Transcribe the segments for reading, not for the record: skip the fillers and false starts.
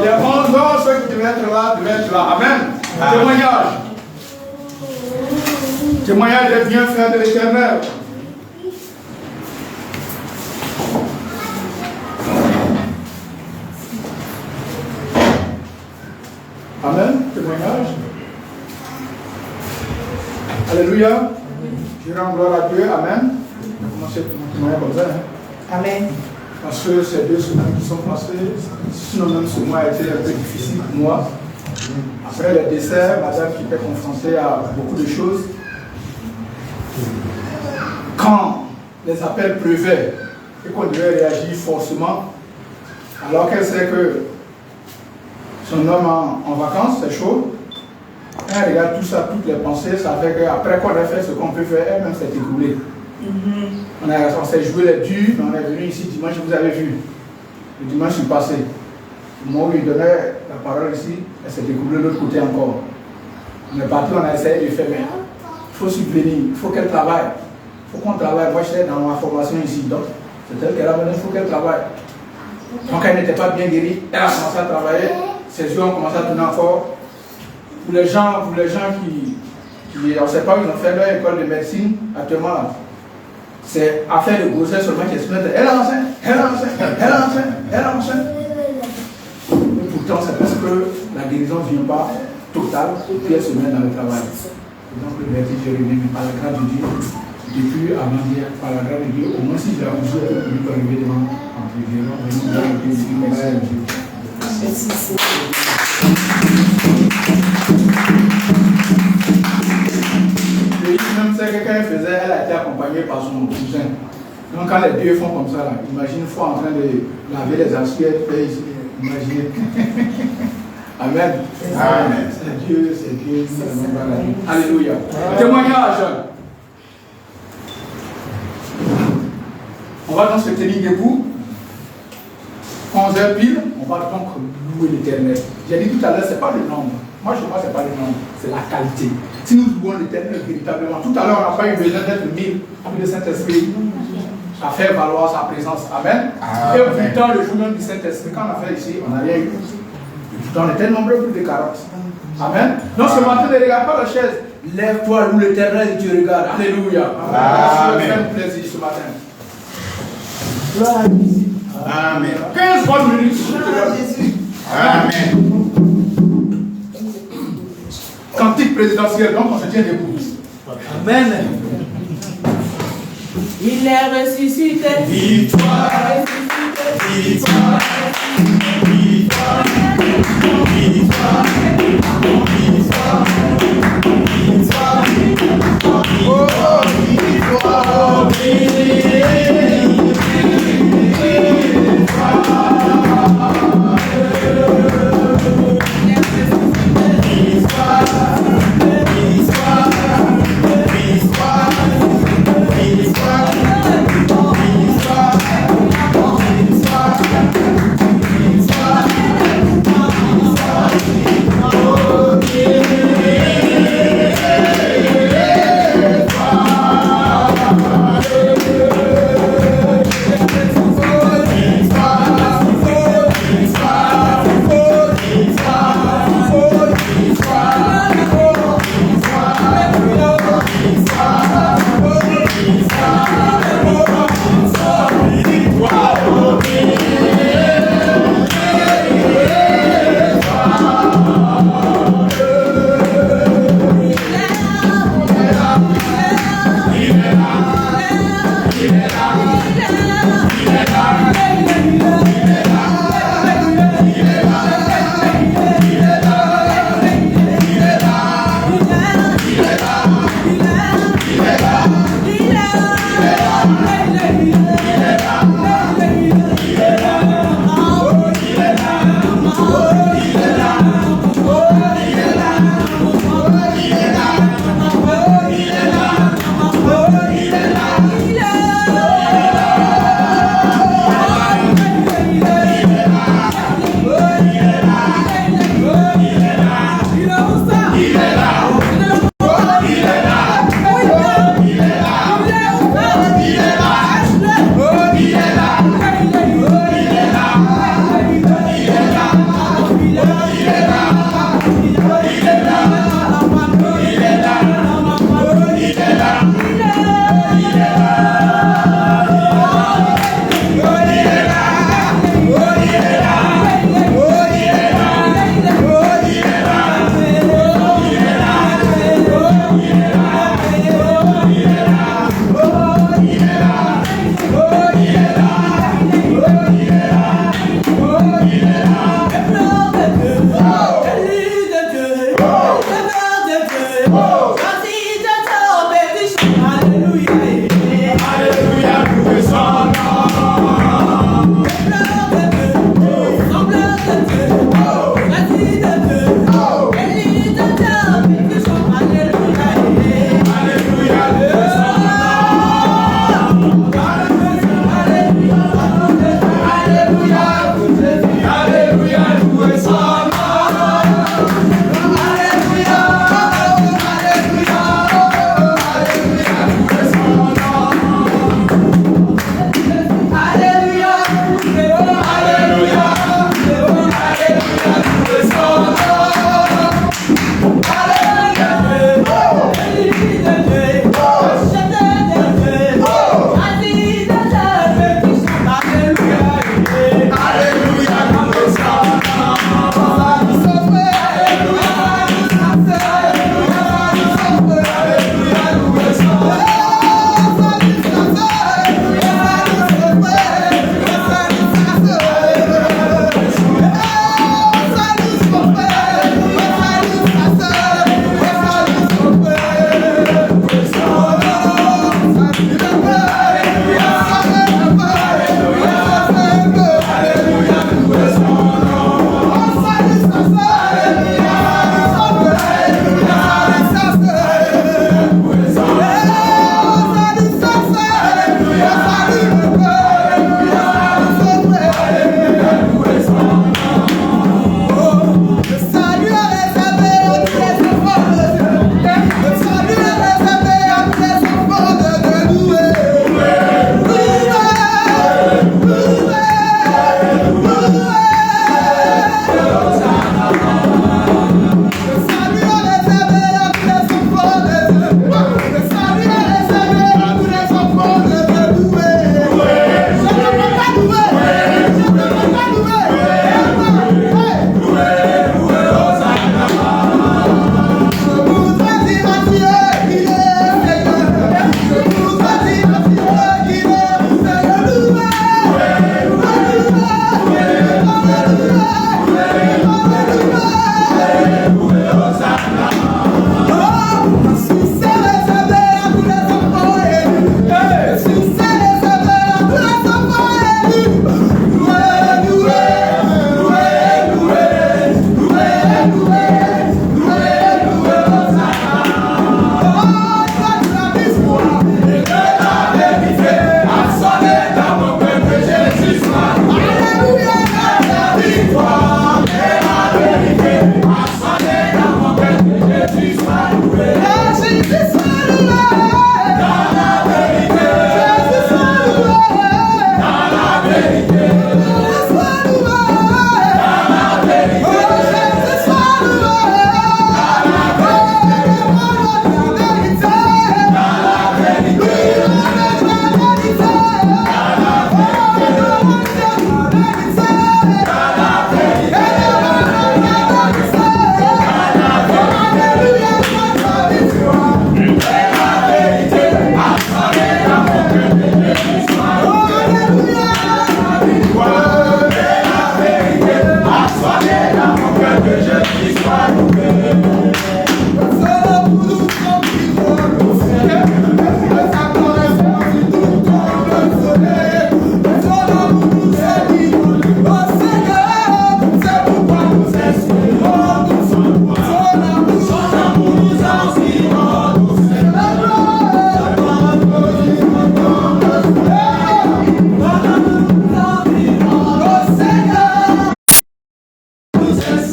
Les 11 ans, ceux qui devaient être là, devaient être là. Amen. Témoignage. Témoignage des bienfaits de l'Éternel. Amen. Témoignage. Alléluia. Je rends gloire à Dieu. Amen. Commencez mon témoignage comme ça. Amen. Parce que ces 2 semaines qui sont passées, sinon même ce mois a été un peu difficile pour moi. Après le décès, madame qui était confrontée à beaucoup de choses. Quand les appels pleuvaient et qu'on devait réagir forcément, alors qu'elle sait que son homme en vacances, c'est chaud, elle regarde tout ça, toutes les pensées, ça fait qu'après qu'on a fait ce qu'on peut faire, elle-même s'est écoulée. On s'est joué les durs, mais on est venu ici dimanche, vous avez vu. Le dimanche passé. Moi, on lui donnait la parole ici, elle s'est découverte de l'autre côté encore. On est parti, on a essayé de faire, mais il faut subvenir, il faut qu'elle travaille. Il faut qu'on travaille. Moi, j'étais dans ma formation ici, donc c'est elle qu'elle a besoin, il faut qu'elle travaille. Donc, elle n'était pas bien guérie, elle a commencé à travailler, ses yeux ont commencé à tourner encore. Pour les gens qui on ne sait pas, ils ont fait leur école de médecine actuellement là. C'est affaire de grossesse seulement qui explique. Elle est enceinte, elle est enceinte, elle est enceinte, elle est enceinte. Et pourtant, c'est parce que la guérison ne vient pas totale, puis elle se met dans le travail. Donc, le vertige est revenu, mais par la grâce de Dieu, depuis avant hier, par la grâce de Dieu, au moins si j'ai accouché, je peux arriver devant en privé. Merci. Même c'est que quand elle faisait, elle a été accompagnée par son cousin. Donc quand les deux font comme ça, là, imagine une fois en train de laver les assiettes, imaginez. Amen. Amen. C'est Dieu, c'est Dieu. Alléluia. Témoignage. On va donc se tenir debout. 11h pile, on va donc louer l'Éternel. J'ai dit tout à l'heure, ce n'est pas le nombre. Moi, je crois que ce n'est pas le nombre, c'est la qualité. Si nous louons l'Éternel véritablement, tout à l'heure, on n'a pas eu besoin d'être 1000, plus de Saint-Esprit, à faire valoir sa présence. Amen. Et pourtant, le jour même du Saint-Esprit, quand on a fait ici, on n'a rien eu. Pourtant, on était nombreux, plus de 40. Amen. Donc, ce matin, ne regarde pas la chaise. Lève-toi, loue l'Éternel et tu regardes. Alléluia. Amen. Ça me fait plaisir ce matin. Gloire à Jésus. Amen. 15 bonnes minutes. Amen. Cantique présidentiel, donc on se tient debout. Amen. Il est ressuscité. Victoire. Victoire. Victoire. Victoire. Victoire. Victoire.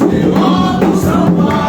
Senhor do São Paulo.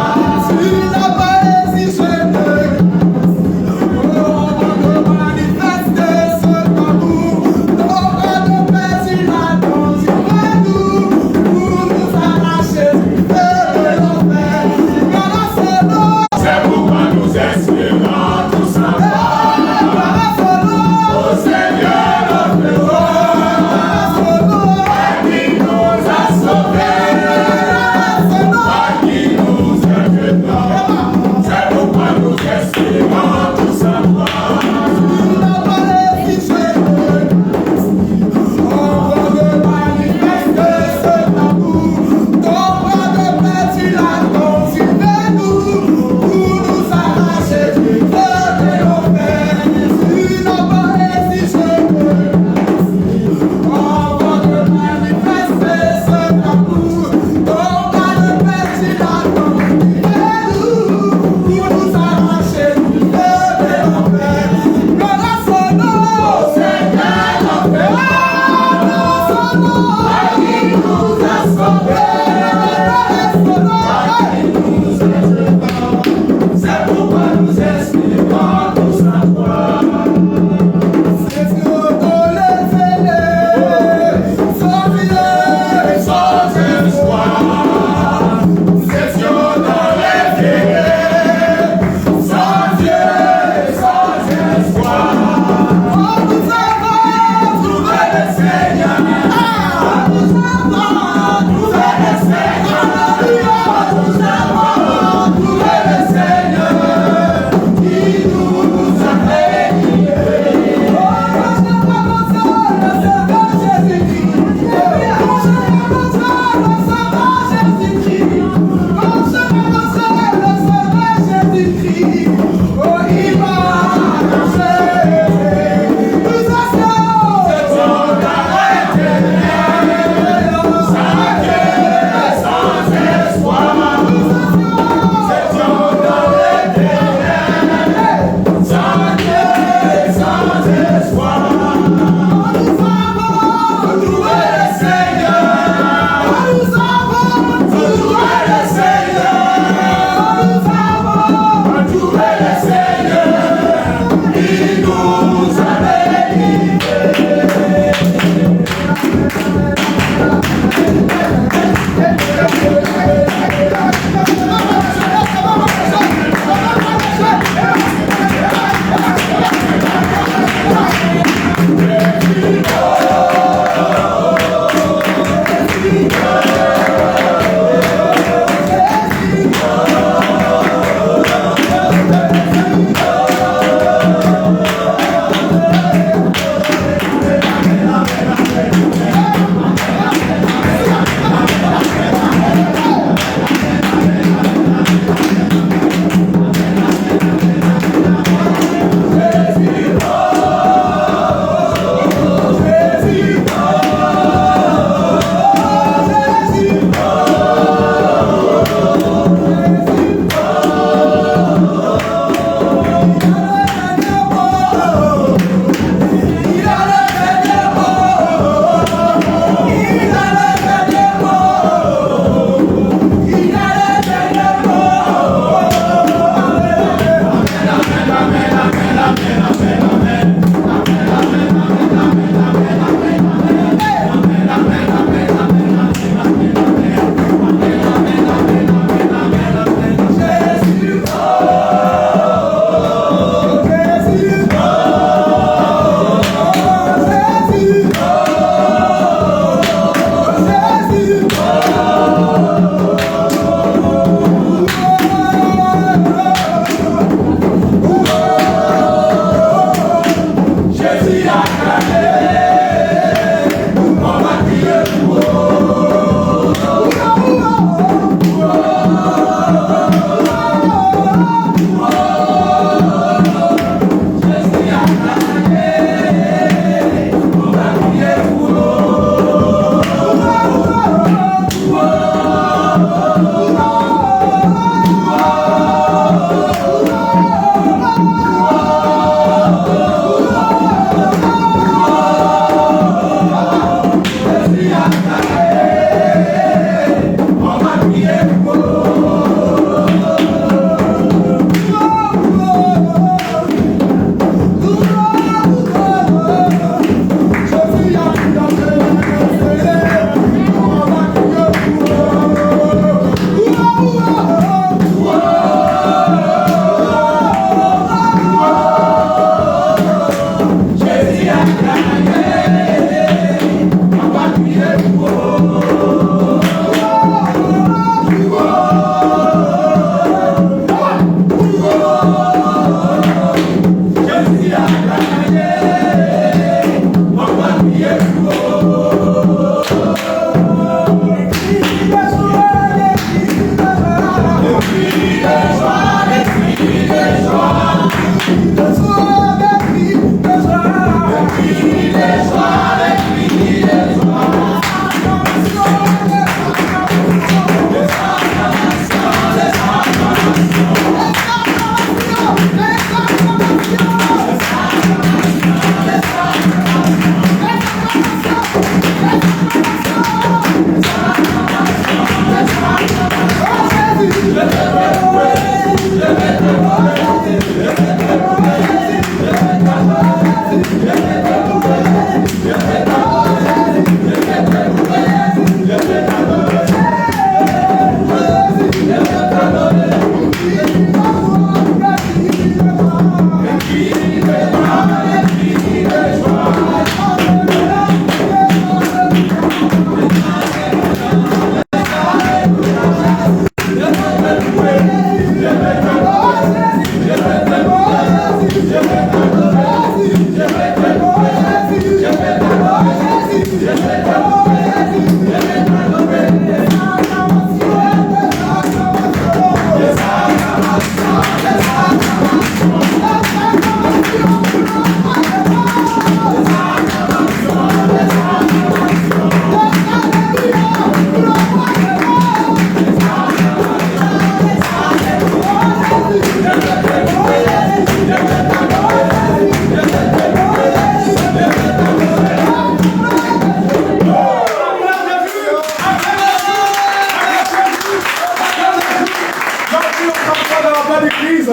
pas de crise.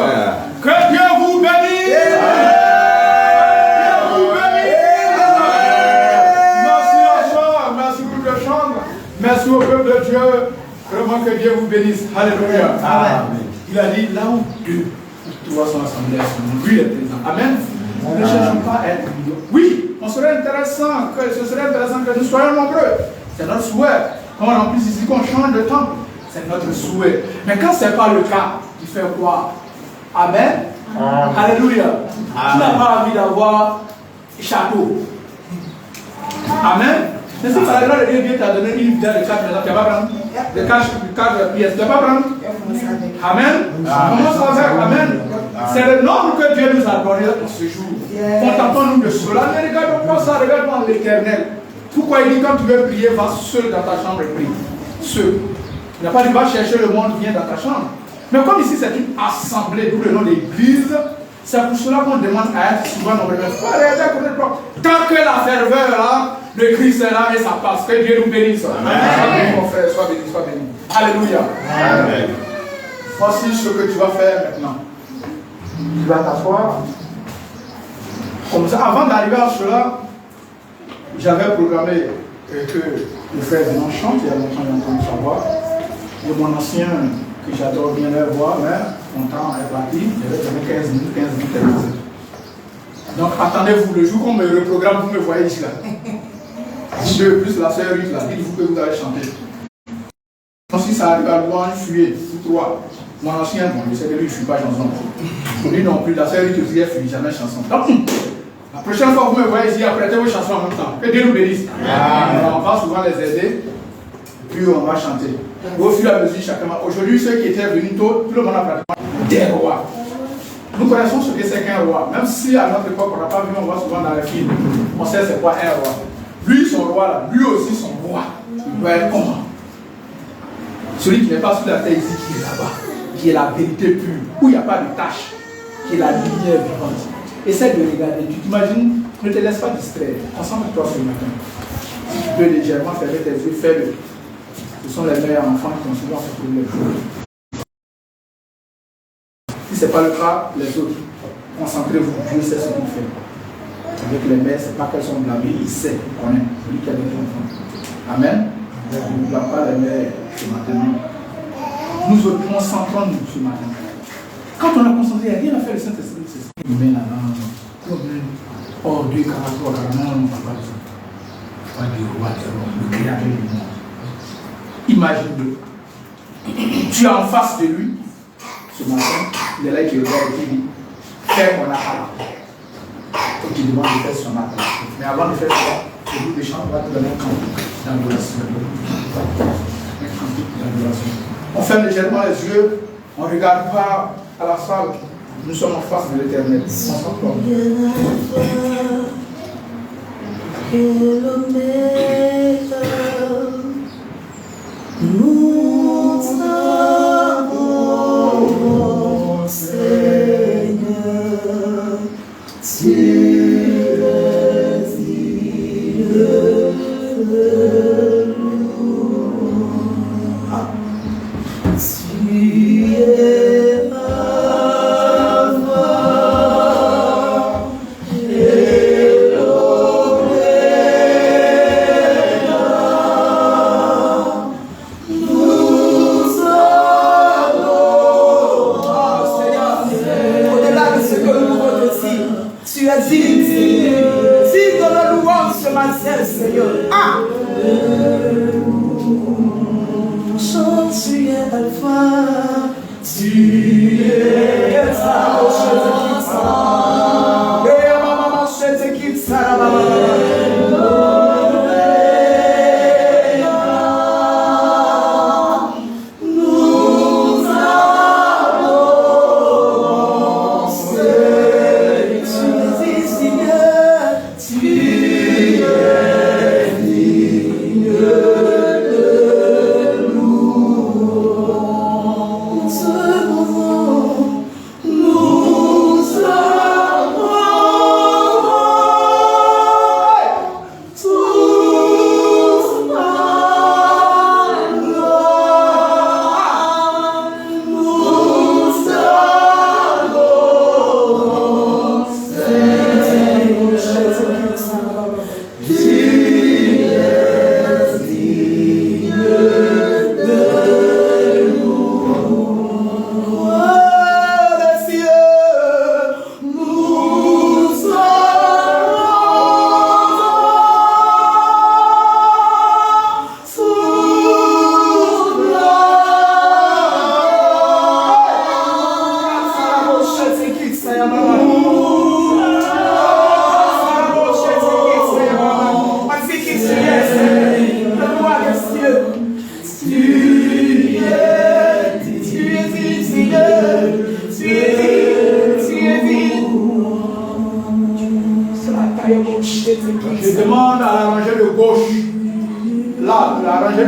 Que Dieu vous bénisse. Merci au peuple de Dieu. Vraiment que Dieu vous bénisse. Alléluia. Amen. Il a dit là où deux ou trois sont assemblés, lui est présent. Amen. Ne cherchons pas à être millions. Oui, ce serait intéressant que nous soyons nombreux. C'est notre souhait. Quand on remplit ici, qu'on change de temple, c'est notre souhait. Mais quand ce n'est pas le cas, il fait quoi? Amen. Alléluia. Tu n'as pas envie d'avoir château. Amen. Mais si par exemple Dieu t'a donné une vidéo de 4 maisons, tu ne vas pas prendre de 4 pièces, tu ne vas pas prendre. Amen. Commence avec Amen. C'est le nombre que Dieu nous a donné en ce jour. Contentons-nous de cela. Ne regarde pas ça, regarde-moi l'éternel. Pourquoi il dit quand tu veux prier, va seul dans ta chambre et prie. Seul. Il n'a pas dit va chercher le monde, viens dans ta chambre. Mais comme ici c'est une assemblée, d'où le nom d'église, c'est pour cela qu'on demande à être souvent nombreux. Tant que la ferveur là, le Christ est là et ça passe. Que Dieu nous bénisse. Amen. Mon frère, sois béni, sois béni. Alléluia. Amen. Voici ce que tu vas faire maintenant. Tu vas t'asseoir. Comme ça, avant d'arriver à cela, j'avais programmé que le frère Zenon chante. Il y a longtemps, j'ai entendu savoir. Et mon ancien, que j'adore bien le voir, mais mon temps est parti. J'avais donné 15 minutes et demie. Donc attendez-vous, le jour qu'on me reprogramme, vous me voyez ici là. Deux plus la sœur Ruth là, dites-vous que vous allez chanter. Si ça arrive à louange, fuyez, vous trois. Mon ancien, bon, je sais que lui, je ne suis pas chanson. Lui non plus, la sœur Ruth aussi, elle ne fuit jamais chanson. Donc, la prochaine fois que vous me voyez ici, apprêtez vos chansons en même temps. Que Dieu nous bénisse. On va souvent les aider, puis on va chanter. Au fur et à mesure, chacun. Aujourd'hui, ceux qui étaient venus tôt, tout le monde a pratiquement des rois. Nous connaissons ce que c'est qu'un roi. Même si à notre époque, on n'a pas vu, on voit souvent dans les films. On sait c'est quoi un roi. Lui, son roi là, lui aussi son roi. Il doit être comment? Celui qui n'est pas sous la terre ici, qui est là-bas, qui est la vérité pure, où il n'y a pas de tache, qui est la lumière vivante. Essaie de regarder. Tu t'imagines, ne te laisse pas distraire. Concentre-toi ce matin. Si tu peux légèrement fermer tes yeux, fais-le. Ce sont les meilleurs enfants qui ont souvent fait le jour. Si ce n'est pas le cas, les autres, concentrez-vous, Dieu sait ce qu'il fait. Avec les mères, ce n'est pas qu'elles sont blâmées, il sait, il connaît, celui qui a des enfants. Amen. Ne blâme pas les mères ce matin. Nous autres, concentrons-nous ce matin. Quand on a concentré, il n'y a rien à faire, le Saint-Esprit, c'est ça. Il met la langue, oh Dieu, 43, non, on ne va pas dire ça. Pas du roi des rois, le créateur du monde. Imagine-le. Tu es en face de lui. Ce matin, il est là qui regarde et qui dit fais mon appel. Et tu demandes de faire son appel. Mais avant de faire ça, le groupe de chant va te donner un cantique d'adoration. Un cantique d'adoration. On ferme légèrement les yeux, on ne regarde pas à la salle. Nous sommes en face de l'Éternel. Nous avons, Seigneur, tu es digne de nous. Tu es avant et Si dans la louange ce matin, Seigneur. Ah! Chante, tu es Alpha, tu es nous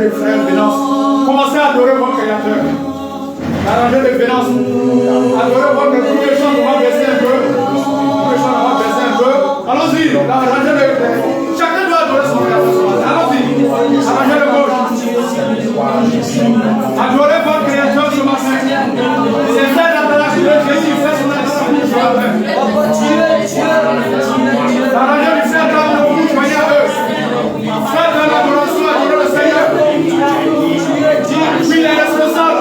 le frère Vénance. Commencez à adorer votre Créateur. Arrangez les Vénance. Adorez votre premier chant, on va baisser un peu. Allons-y, arrangez le. Chacun doit adorer son Créateur. Allons-y, arrangez le gauche. Adorez votre Créateur ce matin. C'est ça l'adoration de Jésus. Faites son adoration ce matin. Arrangez le frère dans le bouche, voyez à eux. Faites de l'adoration, adorez le Seigneur. Oui, il est responsable.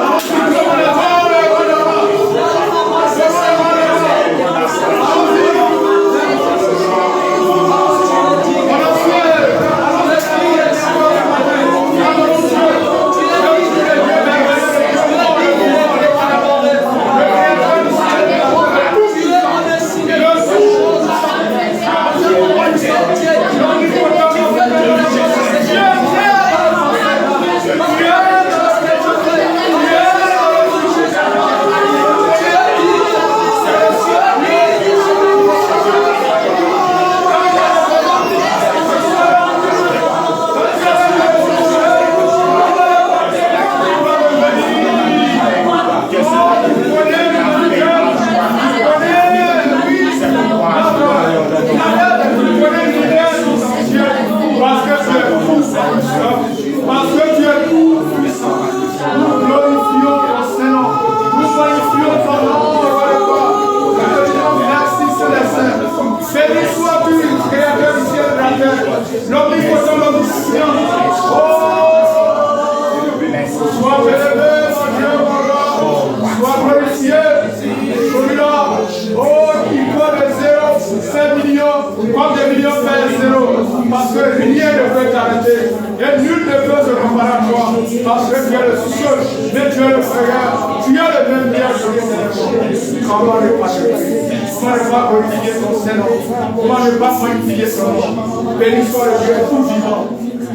Parce que rien ne peut t'arrêter et nul ne peut se comparer à toi. Parce que tu es le seul, mais tu es le frère, tu es le même bien que les éléments. Comment ne pas te prier? Comment ne pas glorifier ton Seigneur? Comment ne pas magnifier son nom? Béni soit le Dieu tout vivant.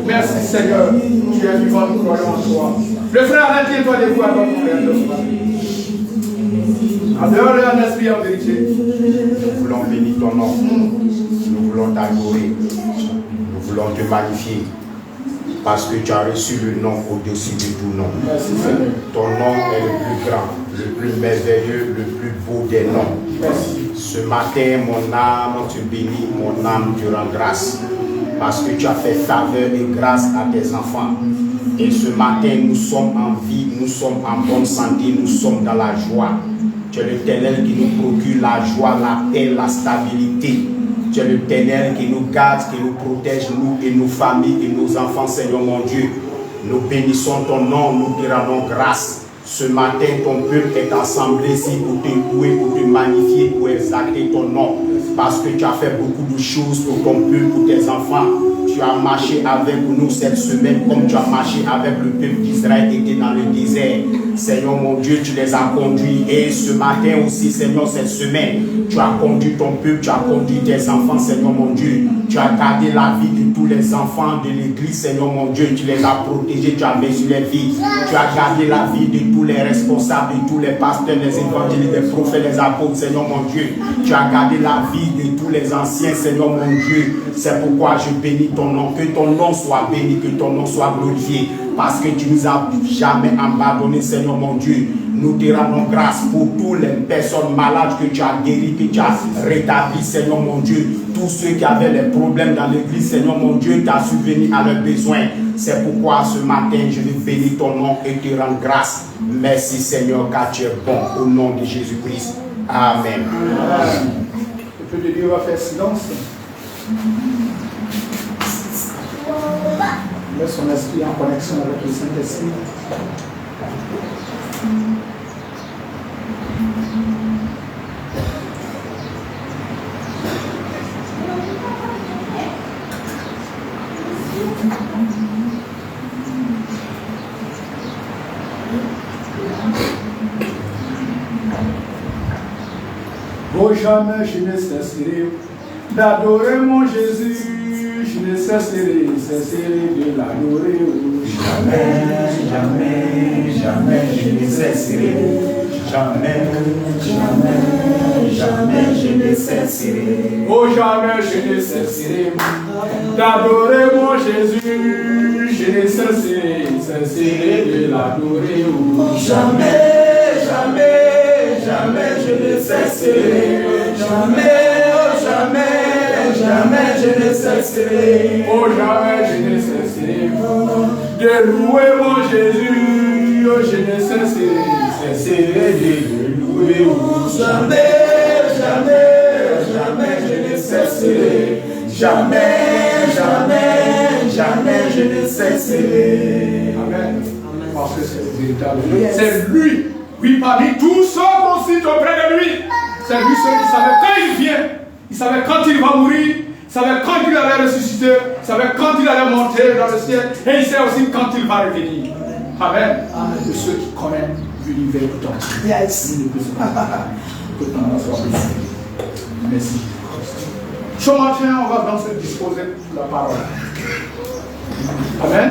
Merci Seigneur, tu es vivant, nous croyons en toi. Le frère, retiens-toi debout à votre frère. Adore-le en esprit en vérité. Nous voulons bénir ton nom. Nous voulons t'adorer. Nous voulons te magnifier. Parce que tu as reçu le nom au-dessus de tout nom. Merci Seigneur. Ton nom est le plus grand, le plus merveilleux, le plus beau des noms. Merci. Ce matin, mon âme te bénit, mon âme te rend grâce. Parce que tu as fait faveur et grâce à tes enfants. Et ce matin, nous sommes en vie, nous sommes en bonne santé, nous sommes dans la joie. Tu es l'Éternel qui nous procure la joie, la paix, la stabilité. Tu es l'Éternel qui nous garde, qui nous protège, nous et nos familles et nos enfants, Seigneur mon Dieu. Nous bénissons ton nom, nous te rendons grâce. Ce matin, ton peuple est assemblé ici pour te louer, pour te magnifier, pour exalter ton nom. Parce que tu as fait beaucoup de choses pour ton peuple, pour tes enfants. Tu as marché avec nous cette semaine comme tu as marché avec le peuple d'Israël qui était dans le désert. Seigneur mon Dieu, tu les as conduits. Et ce matin aussi, Seigneur, cette semaine, tu as conduit ton peuple, tu as conduit tes enfants, Seigneur mon Dieu. Tu as gardé la vie de tous les enfants de l'église, Seigneur mon Dieu. Tu les as protégés, tu as veillé sur les vies. Tu as gardé la vie de tous les responsables, de tous les pasteurs, les évangélistes, les prophètes, les apôtres, Seigneur mon Dieu. Tu as gardé la vie de tous les anciens, Seigneur mon Dieu. C'est pourquoi je bénis ton nom. Que ton nom soit béni, que ton nom soit glorifié. Parce que tu nous as jamais abandonné, Seigneur mon Dieu. Nous te rendons grâce pour toutes les personnes malades que tu as guéries, que tu as rétablies, Seigneur mon Dieu. Tous ceux qui avaient des problèmes dans l'église, Seigneur mon Dieu, tu as subvenu à leurs besoins. C'est pourquoi ce matin, je vais bénir ton nom et te rendre grâce. Merci Seigneur, car tu es bon, au nom de Jésus-Christ. Amen. Le peuple de Dieu va faire silence. Met son esprit en connexion avec le Saint-Esprit. Oh, jamais je ne cesserai d'adorer mon Jésus. Je ne cesserai de l'adorer. Jamais, jamais, jamais je ne cesserai Jamais, jamais, jamais je ne cesserai. Oh, jamais je ne cesserai d'adorer mon Jésus. Je ne cesserai de l'adorer. Jamais, jamais, jamais je ne cesserai. Jamais, oh jamais, jamais je ne cesserai. Oh, jamais je ne cesserai de louer mon Jésus. Oh, je ne cesserai de le louer. Jamais, jamais, jamais je ne cesserai. Jamais, jamais, jamais je ne cesserai. Amen. Parce que c'est véritable. C'est lui. Oui, parmi tous ceux qu'on cite auprès de lui. C'est lui seul qui savait quand il vient. Il savait quand il va mourir. Il savait quand il allait ressusciter. Il savait quand il allait monter dans le ciel. Et il sait aussi quand il va revenir. Amen. Amen. De ceux qui connaissent l'univers tout entier. Yes. Merci. Ce matin, on va donc se disposer pour la parole. Amen.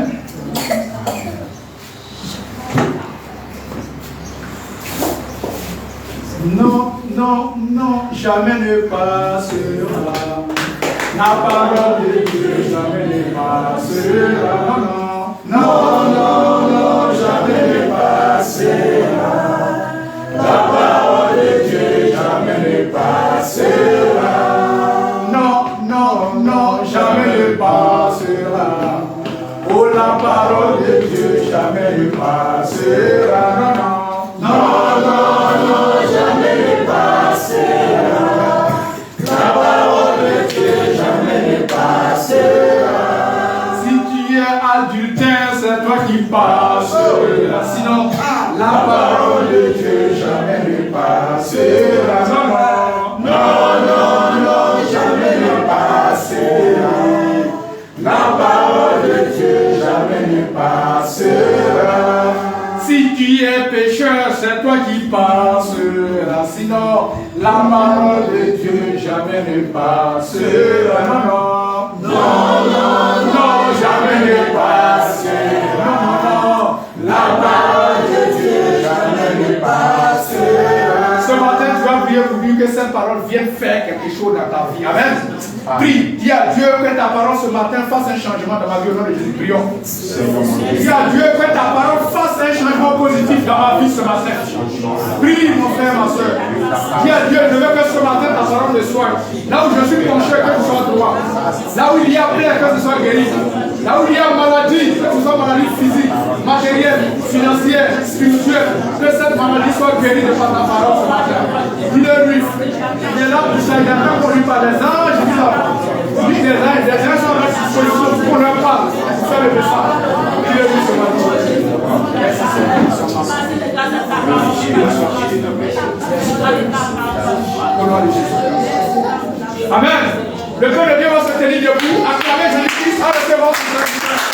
Non, non, non, jamais ne passera. La parole de Dieu jamais ne passera. Non, non, non, non, jamais ne passera. La parole de Dieu jamais ne passera. Non, non, non, jamais ne passera. Oh, la parole de Dieu jamais ne passera. Non, non, non, non, jamais ne passera. La parole de Dieu jamais ne passera. Si tu es adultère, c'est toi qui passeras. Sinon, la parole de Dieu jamais ne passera. Non, non, non, jamais ne passera. La parole de Dieu jamais ne passera. Si tu es pécheur, c'est toi qui passeras. Sinon, la parole de Dieu jamais ne passera. Non, non, non, non, jamais ne passera. Non, la parole de Dieu jamais ne passera. Ce matin, tu vas prier pour lui que cette parole vienne faire quelque chose dans ta vie. Amen. Prie, dis à Dieu que ta parole ce matin fasse un changement dans ma vie au nom de Jésus. Prions. Dis à Dieu que ta parole fasse un changement positif dans ma vie ce matin. Prie, mon frère, ma soeur. Dis à Dieu, je veux que ce matin ta parole me soigne. Là où je suis penché, que tu sois droit. Là où il y a plaie, que tu sois guéri. Là où il y a maladie, que ce soit maladie physique, matérielle, financière, spirituelle, que cette maladie soit guérie de par ta parole ce matin. Dis-le-lui. Il est là pour ça, il est là conduit par des anges. Lui, des anges sont à disposition pour leur part. C'est ça le message. Dis-le-lui ce matin. Merci Seigneur. Amen. Le peuple de Dieu va se tenir debout, acclamer Jésus-Christ à recevoir son sacrifice.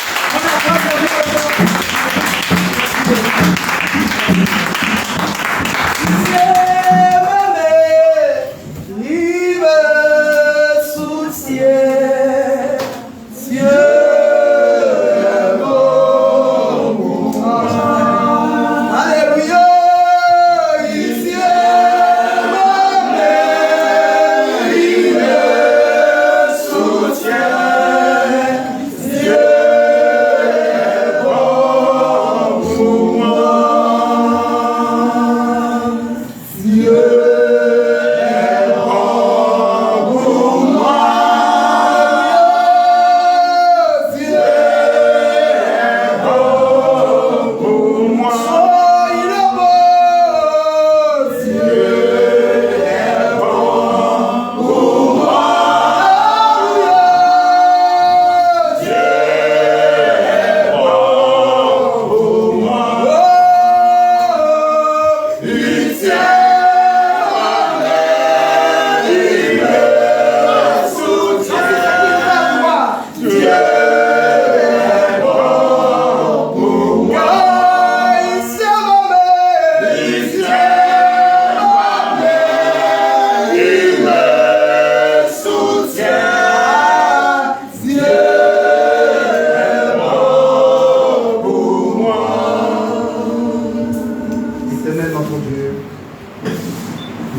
notre Dieu.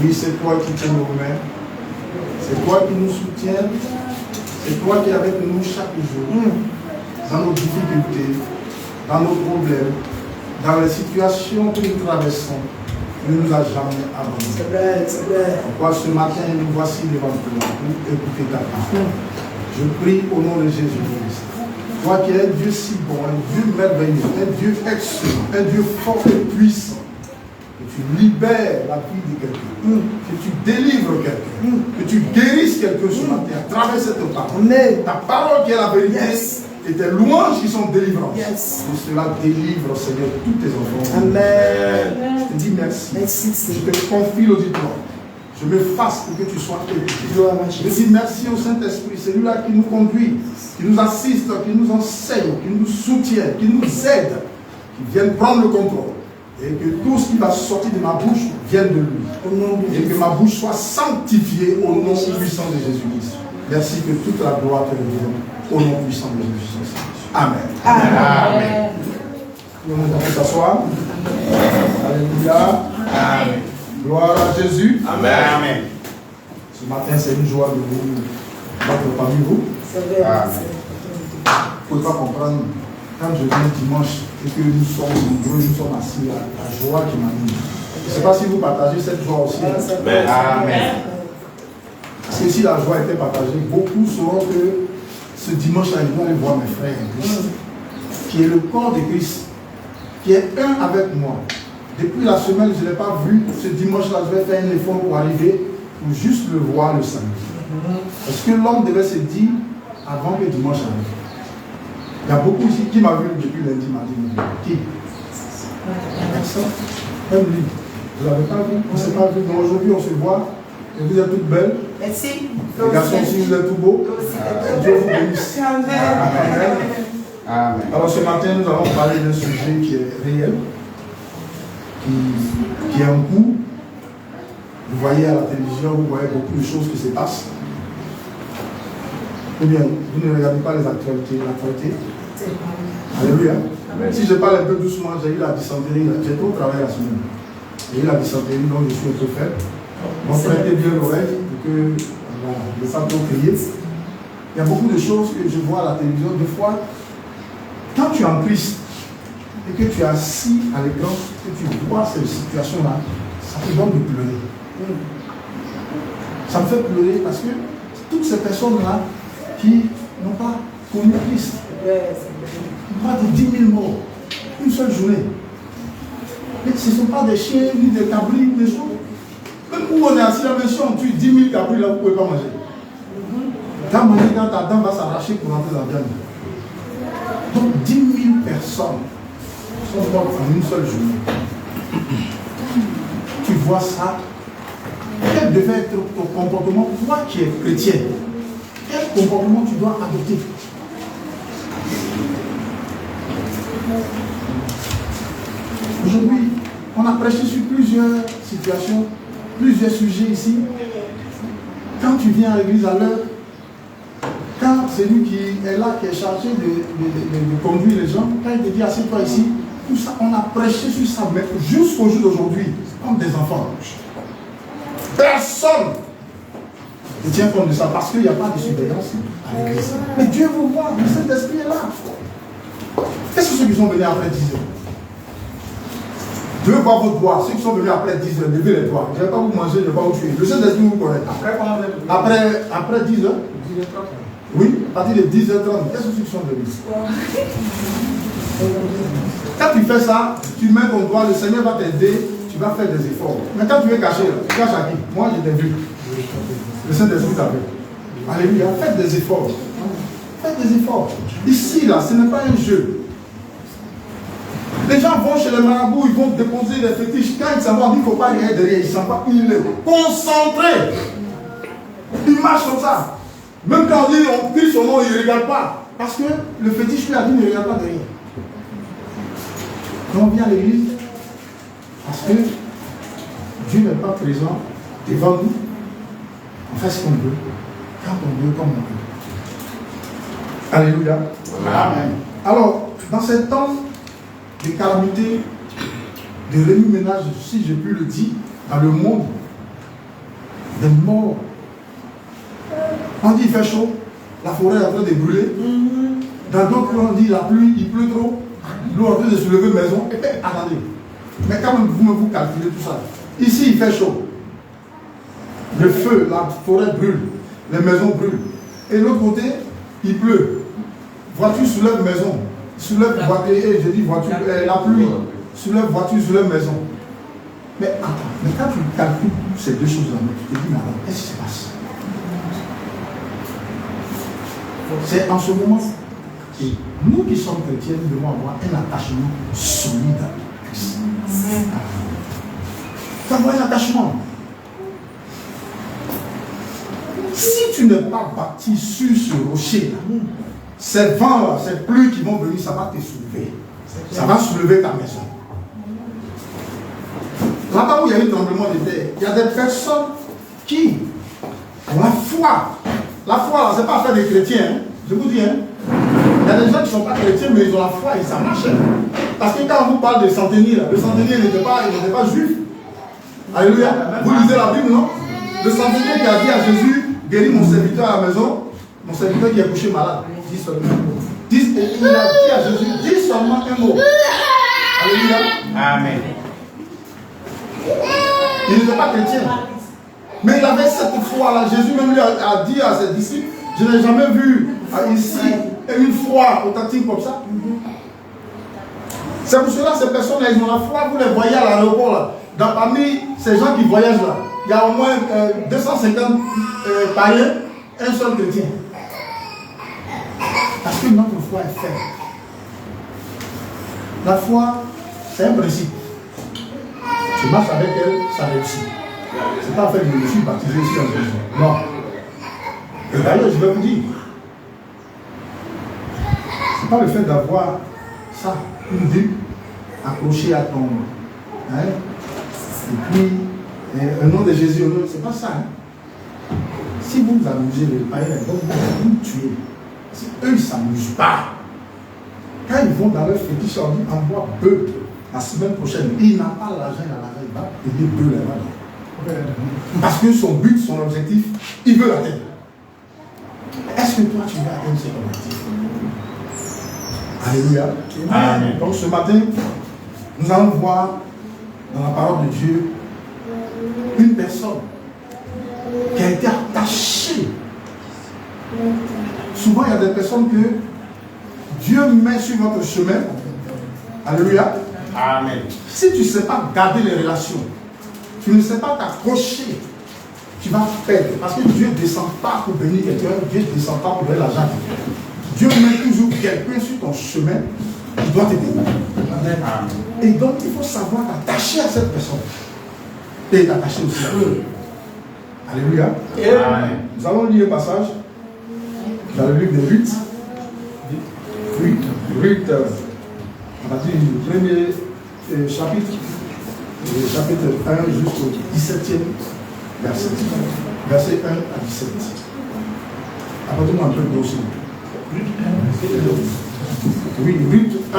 Oui, c'est toi qui tiens nos mains. C'est toi qui nous soutiens. C'est toi qui es avec nous chaque jour. Dans nos difficultés, dans nos problèmes, dans les situations que nous traversons. Tu ne nous as jamais abandonnés. C'est vrai, c'est vrai. Pourquoi ce matin, nous voici devant toi pour écouter ta parole. Je prie au nom de Jésus-Christ. Toi qui es un Dieu si bon, un Dieu merveilleux, un Dieu excellent, un Dieu fort et puissant, que tu libères la vie de quelqu'un, que tu délivres quelqu'un, que tu guérisses quelqu'un ce matin à travers cette parole. Ta parole qui est la vérité. Yes. Et tes louanges qui sont délivrantes. Yes. Et cela délivre, Seigneur, tous tes enfants. Amen. Je te dis merci. Merci, Je Seigneur. te confie l'auditoire. Je me fasse pour que tu sois écouté. Gloire à Je Jésus. dis merci au Saint-Esprit, celui-là qui nous conduit, qui nous assiste, qui nous enseigne, qui nous soutient, qui nous aide, qui vienne prendre le contrôle. Et que tout ce qui va sortir de ma bouche vienne de lui. Au nom de Et que Jésus. ma bouche soit sanctifiée au nom puissant de Jésus-Christ. Merci que toute la gloire te revienne au nom puissant de Jésus-Christ. Amen. Amen. Nous allons s'asseoir. Alléluia. Amen. Gloire à Jésus. Amen. Ce matin, c'est une joie de vous être parmi vous. C'est vrai. Amen. Vous ne pouvez pas comprendre, quand je viens dimanche et que nous sommes nombreux, nous sommes assis, la joie qui m'anime. Je ne sais pas si vous partagez cette joie aussi. Amen. Amen. Parce que si la joie était partagée, beaucoup sauront que ce dimanche-là, ils vont aller voir mes frères en Christ, qui est le corps de Christ, qui est un avec moi. Depuis la semaine, je ne l'ai pas vu. Ce dimanche-là, je vais faire un effort pour arriver, pour juste le voir le samedi. Parce que l'homme devait se dire, avant que dimanche arrive. Il y a beaucoup ici qui m'a vu depuis lundi, mardi. Qui? Personne. Même lui. Vous ne l'avez pas vu? On ne s'est pas vu. Donc aujourd'hui, on se voit. Et vous êtes toutes belles. Merci. Les garçons aussi, vous êtes tout beaux. Dieu vous bénisse. Amen. Amen. Alors ce matin, nous allons parler d'un sujet qui est réel, qui est en cours. Vous voyez à la télévision, vous voyez beaucoup de choses qui se passent. Ou bien, vous ne regardez pas les actualités. L'actualité. Alléluia. Si je parle un peu doucement, j'ai eu la dysenterie. J'ai trop travaillé la semaine. J'ai eu la dysenterie, donc je suis un peu faible. Donc prêtez bien l'oreille pour que ne pas trop crier. Il y a beaucoup de choses que je vois à la télévision. Des fois, quand tu es en Christ et que tu es assis à l'écran, que tu vois cette situation-là, ça te donne de pleurer. Ça me fait pleurer parce que toutes ces personnes-là qui n'ont pas connu Christ, pas de 10 000 morts, une seule journée. Mais ce ne sont pas des chiens, ni des cabris, des choses. Même où on est assis là, si on tue 10 000 cabris là, vous ne pouvez pas manger. Quand ta dent va s'arracher pour rentrer dans la viande. Donc 10 000 personnes sont mortes en une seule journée. Tu vois ça. Quel devait être ton comportement, toi qui es chrétien? Quel comportement tu dois adopter? Aujourd'hui, on a prêché sur plusieurs situations, plusieurs sujets ici. Quand tu viens à l'église à l'heure, quand celui qui est là, qui est chargé de conduire les gens, quand il te dit assieds-toi ici, tout ça, on a prêché sur ça, mais jusqu'au jour d'aujourd'hui, comme des enfants. Personne ne tient compte de ça parce qu'il n'y a pas de surveillance à l'église. Mais Dieu vous voit, le Saint-Esprit est là. Qu'est-ce que ceux qui sont venus après 10 heures? Je veux voir vos doigts. Ceux qui sont venus après 10 heures, levez les doigts. Je ne vais pas vous manger, je ne vais pas vous tuer. Le Saint-Esprit vous connaît. Après 10 heures? Oui, à partir de 10h30. Qu'est-ce que ceux qui sont venus? Quand tu fais ça, tu mets ton doigt, le Seigneur va t'aider, tu vas faire des efforts. Mais quand tu es caché, tu caches à qui? Moi, je t'ai vu. Le Saint-Esprit t'a vu. Alléluia, faites des efforts. Faites des efforts. Ici, là, ce n'est pas un jeu. Les gens vont chez les marabouts, ils vont déposer des fétiches. Quand ils s'en vont, il ne faut pas rien derrière, ils ne sont pas, il est concentré. Ils marchent comme ça. Même quand on crie son nom, il ne regarde pas. Parce que le fétiche lui a dit, ne regarde pas derrière. Donc on vient à l'église parce que Dieu n'est pas présent devant nous. On fait ce qu'on veut, quand on veut, comme on veut. Alléluia. Amen. Alors, dans ces temps de calamité, de remue-ménage, si je puis le dire, dans le monde, des morts. On dit il fait chaud, la forêt est en train de brûler. Dans d'autres, on dit la pluie, il pleut trop, l'eau est en train de soulever maison. Et puis, attendez, mais quand même vous calculez tout ça. Ici il fait chaud, le feu, la forêt brûle, les maisons brûlent. Et de l'autre côté, il pleut. Voiture soulève maison, soulève voiture, et je dis voiture, la pluie, soulève voiture, soulève maison. Mais attends, mais quand tu calcules ces deux choses-là, tu te dis, mais alors, qu'est-ce qui se passe? C'est en ce moment que nous qui sommes chrétiens, nous devons avoir un attachement solide à Christ. Tu avoir un attachement. Si tu n'es pas bâti sur ce rocher, ces vents-là, ces pluies qui vont venir, ça va te soulever. Ça va soulever ta maison. Là-bas où il y a eu un tremblement de terre, il y a des personnes qui ont la foi. La foi, là, ce n'est pas affaire des chrétiens. Hein. Je vous dis, hein. Il y a des gens qui ne sont pas chrétiens, mais ils ont la foi et ça marche. Hein. Parce que quand on vous parle de centenier, là, le centenier n'était pas juif. Alléluia. Vous lisez la Bible, non? Le centenier qui a dit à Jésus, guéris mon serviteur à la maison, mon serviteur qui est couché malade. Dis seulement un mot. Il a dit à Jésus, dis seulement un mot. Alléluia. Amen. Il n'était pas chrétien. Mais il avait cette foi-là. Jésus même lui a dit à ses disciples, je n'ai jamais vu ici une foi authentique comme ça. C'est pour cela que ces personnes-là, ils ont la foi. Vous les voyez à l'aéroport là. Parmi ces gens qui voyagent là, il y a au moins 250 païens, un seul chrétien. Parce que notre foi est faible. La foi, c'est un principe. Tu marches avec elle, ça réussit. C'est pas fait que je me suis baptisé ici en Jésus. Non. Et d'ailleurs, je vais vous dire, c'est pas le fait d'avoir ça, une Bible accrochée à ton. Hein, et puis, un nom de Jésus, c'est pas ça. Hein. Si vous amusez les païens, donc vous tuez. Si eux, ils ne s'amusent pas. Quand ils vont dans leur fétiche, on dit envoie bœuf la semaine prochaine. Il n'a pas l'argent, il va payer bœuf là-bas. Parce que son but, son objectif, il veut l'atteindre. Est-ce que toi, tu veux atteindre cet objectif? Alléluia. Amen. Donc ce matin, nous allons voir dans la parole de Dieu une personne qui a été attachée. Souvent, il y a des personnes que Dieu met sur votre chemin. Alléluia. Amen. Si tu ne sais pas garder les relations, tu ne sais pas t'accrocher, tu vas perdre. Parce que Dieu ne descend pas pour bénir quelqu'un, Dieu ne descend pas pour donner l'argent. Dieu met toujours quelqu'un sur ton chemin qui doit te bénir. Amen. Et donc, il faut savoir t'attacher à cette personne. Et t'attacher aussi à eux. Alléluia. Amen. Nous allons lire un passage dans le livre de Ruth. Ruth, on a dit le premier chapitre, chapitre 1 jusqu'au 17e verset. Verset 1 à 17. Apportez-moi un peu de aussi. Oui, Ruth 1,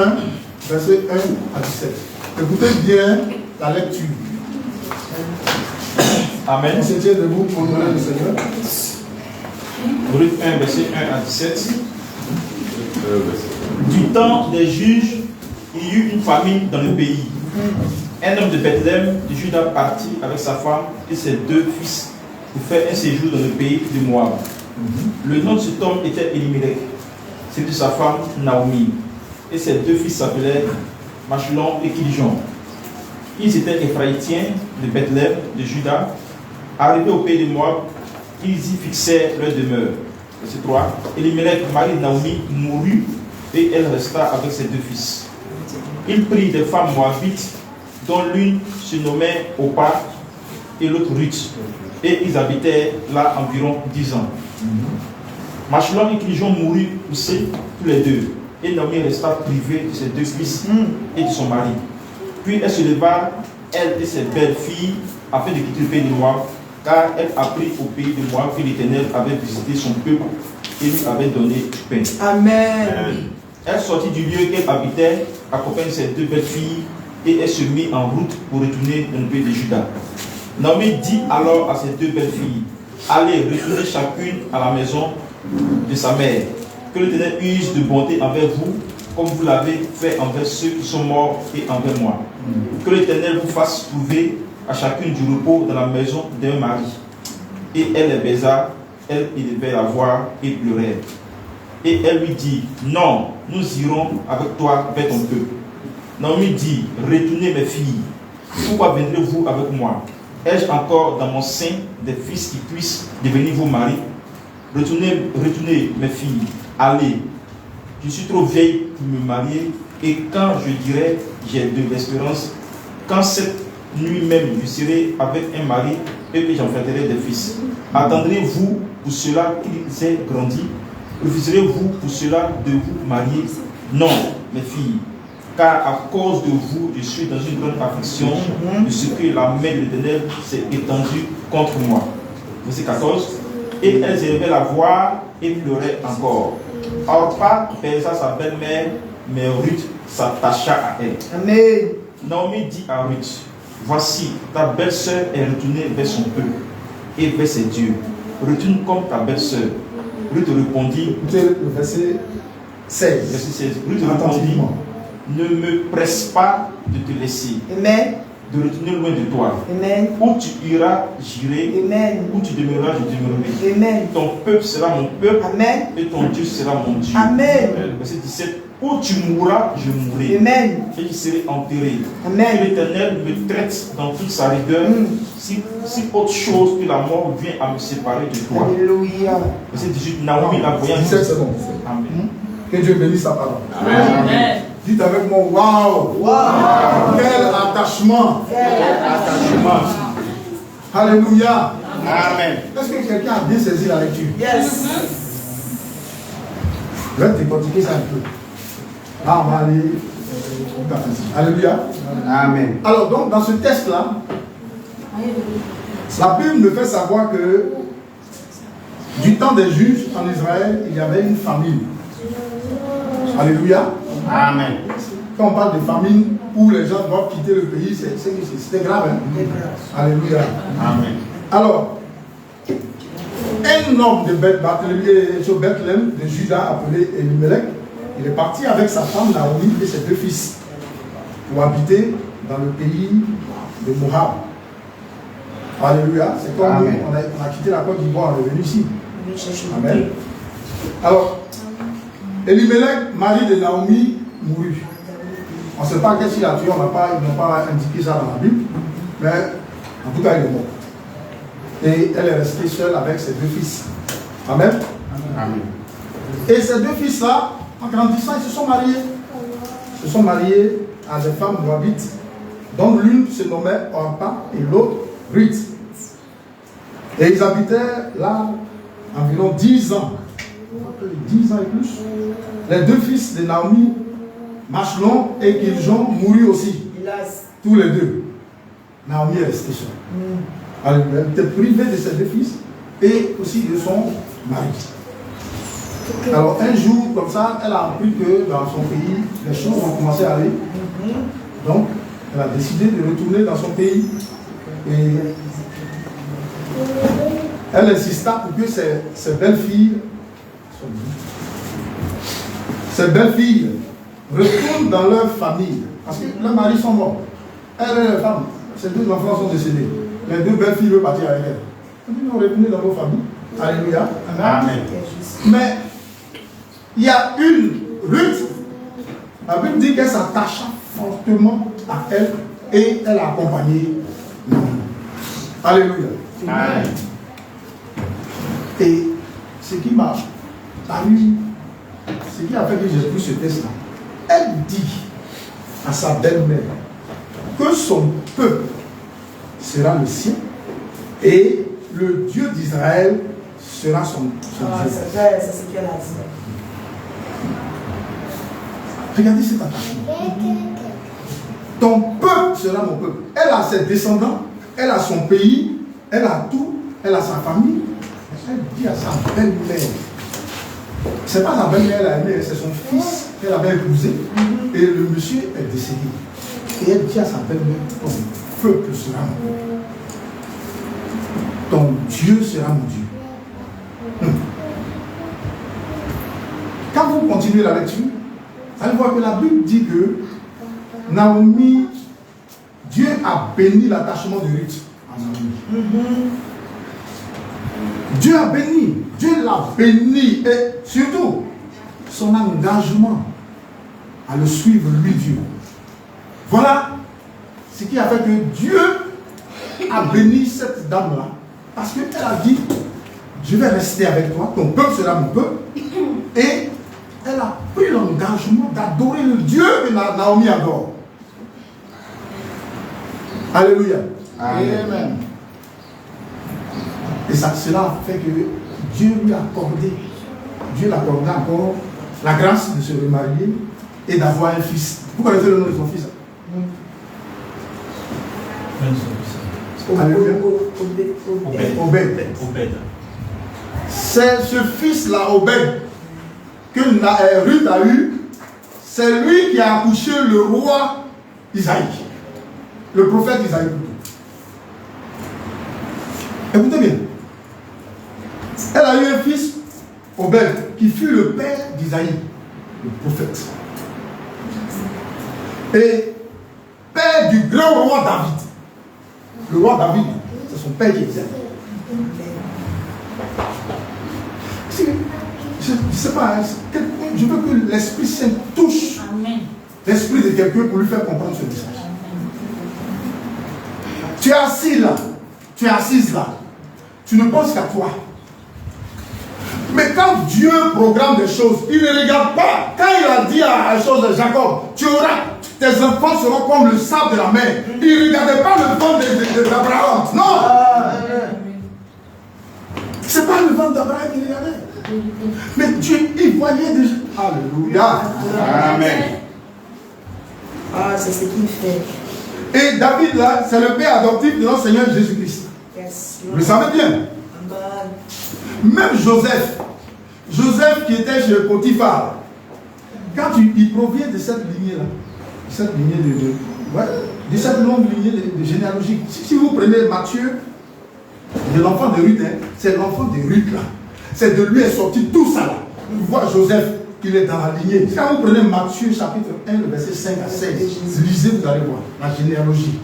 verset 1 à 17. Écoutez bien la lecture. Amen. On se tient debout pour honorer le Seigneur. Ruth 1, verset 1 à 17. Du temps des juges, il y eut une famine dans le pays. Un homme de Bethléem, de Juda, partit avec sa femme et ses deux fils pour faire un séjour dans le pays de Moab. Le nom de cet homme était Elimelech, celui de sa femme Naomi, et ses deux fils s'appelaient Machlon et Kilijon. Ils étaient Éphraïtiens de Bethléem, de Juda. Arrivés au pays de Moab, ils y fixèrent leur demeure. Verset 3. Elimelech, mari de Naomi, mourut et elle resta avec ses deux fils. Il prit des femmes moabites, dont l'une se nommait Opa et l'autre Ruth, et ils habitaient là environ 10 ans. Machlon et Kilijon moururent aussi tous les deux, et Naomi resta privée de ses deux fils et de son mari. Puis elle se leva, elle et ses belles filles, afin de quitter le pays de Moab, car elle apprit au pays de Moab que l'Éternel avait visité son peuple et lui avait donné pain. Amen. Elle sortit du lieu qu'elle habitait, accompagnée de ses deux belles filles, et elle se mit en route pour retourner dans le pays de Juda. Naomi dit alors à ses deux belles filles, allez, retournez chacune à la maison de sa mère. Que l'Éternel use de bonté envers vous, comme vous l'avez fait envers ceux qui sont morts et envers moi. Que l'Éternel vous fasse trouver à chacune du repos dans la maison d'un mari. Et elle les baisa, elle devait la voir et pleurait. Et elle lui dit, non, nous irons avec toi vers ton peuple. Naomi dit, retournez mes filles, pourquoi viendrez-vous avec moi? Ai-je encore dans mon sein des fils qui puissent devenir vos maris? Retournez, retournez mes filles, allez, je suis trop vieille pour me marier, et quand je dirai j'ai de l'espérance, quand cette nuit même je serai avec un mari et que j'enfanterai des fils, attendrez-vous pour cela qu'ils aient grandi? Refuserez-vous pour cela de vous marier? Non, mes filles, car à cause de vous, je suis dans une grande affliction de ce que la main de l'Éternel s'est étendue contre moi. Verset 14. Et elles aimaient la voir et pleuraient encore. Orpa baisa sa belle-mère, mais Ruth s'attacha à elle. Amen. Naomi dit à Ruth, voici, ta belle-sœur est retournée vers son peuple et vers ses dieux. Retourne comme ta belle-sœur. Ruth répondit, Le verset 16. verset 16, Ruth répondit, ne me presse pas de te laisser, Amen. de retourner loin de toi. Amen. Où tu iras, j'irai. Amen. Où tu demeureras, je demeurerai. Amen. Ton peuple sera mon peuple Amen. et ton Dieu sera mon Dieu. Amen. Verset 17. Où tu mourras, je mourrai. Amen. Et je serai enterré. Amen. Que l'Éternel me traite dans toute sa rigueur, si autre chose que la mort vient à me séparer de toi. Alléluia. Verset 18. Naomi la voyant. 17 secondes. Amen. Que Dieu bénisse sa parole. Amen. Dites avec moi, waouh! Wow. Quel attachement! Alléluia! Amen. Est-ce que quelqu'un a bien saisi la lecture? Yes. Je vais décortiquer ça un peu. Là, on va aller au café. Alléluia! Amen. Alors, donc, dans ce texte-là, la Bible me fait savoir que du temps des juges en Israël, il y avait une famine. Alléluia! Amen. Quand on parle de famine où les gens doivent quitter le pays, c'était grave. Hein? Alléluia. Amen. Alors, un homme de Bethléem, de Juda, appelé Elimelech, il est parti avec sa femme Naomi et ses deux fils pour habiter dans le pays de Moab. Alléluia. C'est comme on a quitté la Côte d'Ivoire, on est venu ici. Amen. Alors, Elimelech, mari de Naomi, mourut. On ne sait pas qu'est-ce qu'il a tué, ils n'ont pas indiqué ça dans la Bible, mais en tout cas, il est mort. Et elle est restée seule avec ses deux fils. Amen. Amen. Et ces deux fils-là, en grandissant, ils se sont mariés. Ils se sont mariés à des femmes moabites, dont l'une se nommait Orpa et l'autre Ruth. Et ils habitaient là environ 10 ans. 10 ans et plus. Les deux fils de Naomi, Machlon et Kiljon, moururent aussi. Tous les deux. Naomi est restée seule. Elle était privée de ses deux fils et aussi de son mari. Alors un jour, comme ça, elle a appris que dans son pays, les choses ont commencé à aller. Donc, elle a décidé de retourner dans son pays. Et elle insista pour que ses belles-filles retournent dans leur famille. Parce que leurs maris sont morts. Elle et les femmes, ses deux enfants sont décédés. Les deux belles filles veulent partir avec elle. Elle dit, non, retournez dans vos familles. Alléluia. Amen. Mais il y a une Ruth. La Bible dit qu'elle s'attacha fortement à elle et elle a accompagné Naomi. Alléluia. Amen. Et ce qui m'a paru, ce qui a fait que j'ai pris ce texte-là, elle dit à sa belle-mère que son peuple sera le sien et le Dieu d'Israël sera son Dieu. C'est vrai, c'est ce qu'elle a dit. Regardez cet attachement. Ton peuple sera mon peuple. Elle a ses descendants, elle a son pays, elle a tout, elle a sa famille. Elle dit à sa belle-mère, c'est pas sa belle-mère qu'elle a aimé, c'est son fils qu'elle avait épousé et le monsieur est décédé. Et elle dit à sa belle-mère, ton peuple sera mon peuple. Ton Dieu sera mon Dieu. Quand vous continuez la lecture, vous allez voir que la Bible dit que Naomi, Dieu a béni l'attachement de Ruth à Naomi. Dieu a béni, Dieu l'a béni et surtout son engagement à le suivre, lui Dieu. Voilà ce qui a fait que Dieu a béni cette dame-là parce qu'elle a dit, je vais rester avec toi, ton peuple sera mon peuple. Et elle a pris l'engagement d'adorer le Dieu que Naomi adore. Alléluia. Amen. Et ça, cela fait que Dieu lui a accordé, Dieu l'a accordé encore la grâce de se remarier et d'avoir un fils. Vous connaissez le nom de son fils? Alléluia. Obed. C'est ce fils-là, Obed, que Ruth a eu. C'est lui qui a accouché le roi Isaïe, le prophète Isaïe. Écoutez bien. Elle a eu un fils, Obed, qui fut le père d'Isaïe, le prophète. Et père du grand roi David. Le roi David, c'est son père qui était. Je ne sais pas, je veux que l'Esprit Saint touche l'esprit de quelqu'un pour lui faire comprendre ce message. Tu es assis là, tu es assise là, tu ne penses qu'à toi. Mais quand Dieu programme des choses, il ne regarde pas. Quand il a dit à la chose de Jacob, tu auras, tes enfants seront comme le sable de la mer. Il ne regardait pas le ventre d'Abraham. Non. Ce n'est pas le ventre d'Abraham qu'il regardait. Mais Dieu, il voyait déjà. Alléluia. Amen. Ah, c'est ce qu'il fait. Et David, là, c'est le père adoptif de notre Seigneur Jésus-Christ. Yes. Vous le savez bien. Même Joseph qui était chez Potiphar, quand il provient de cette lignée-là, cette lignée de cette longue lignée de généalogie. Si vous prenez Matthieu, de l'enfant de Ruth, c'est l'enfant de Ruth là. C'est de lui est sorti tout ça là. Vous voyez Joseph, il est dans la lignée. Quand vous prenez Matthieu chapitre 1, le verset 5 à 16, lisez, vous allez voir la généalogie.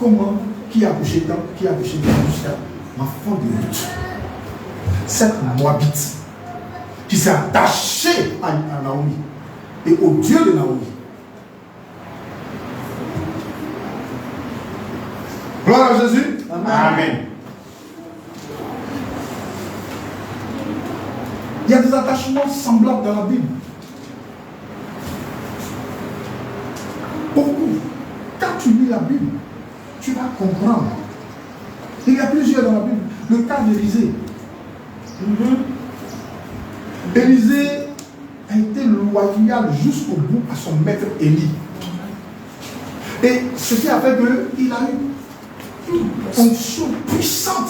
Comment, qui a couché dans, jusqu'à l'enfant de Ruth. Cette Moabite qui s'est attachée à Naomi et au Dieu de Naomi. Gloire à Jésus. Amen. Il y a des attachements semblables dans la Bible. Beaucoup. Quand tu lis la Bible, tu vas comprendre. Il y a plusieurs dans la Bible. Le cas d'Élisée. Élisée a été loyal jusqu'au bout à son maître Élie. Et ce qui a fait qu'il a eu une fonction puissante.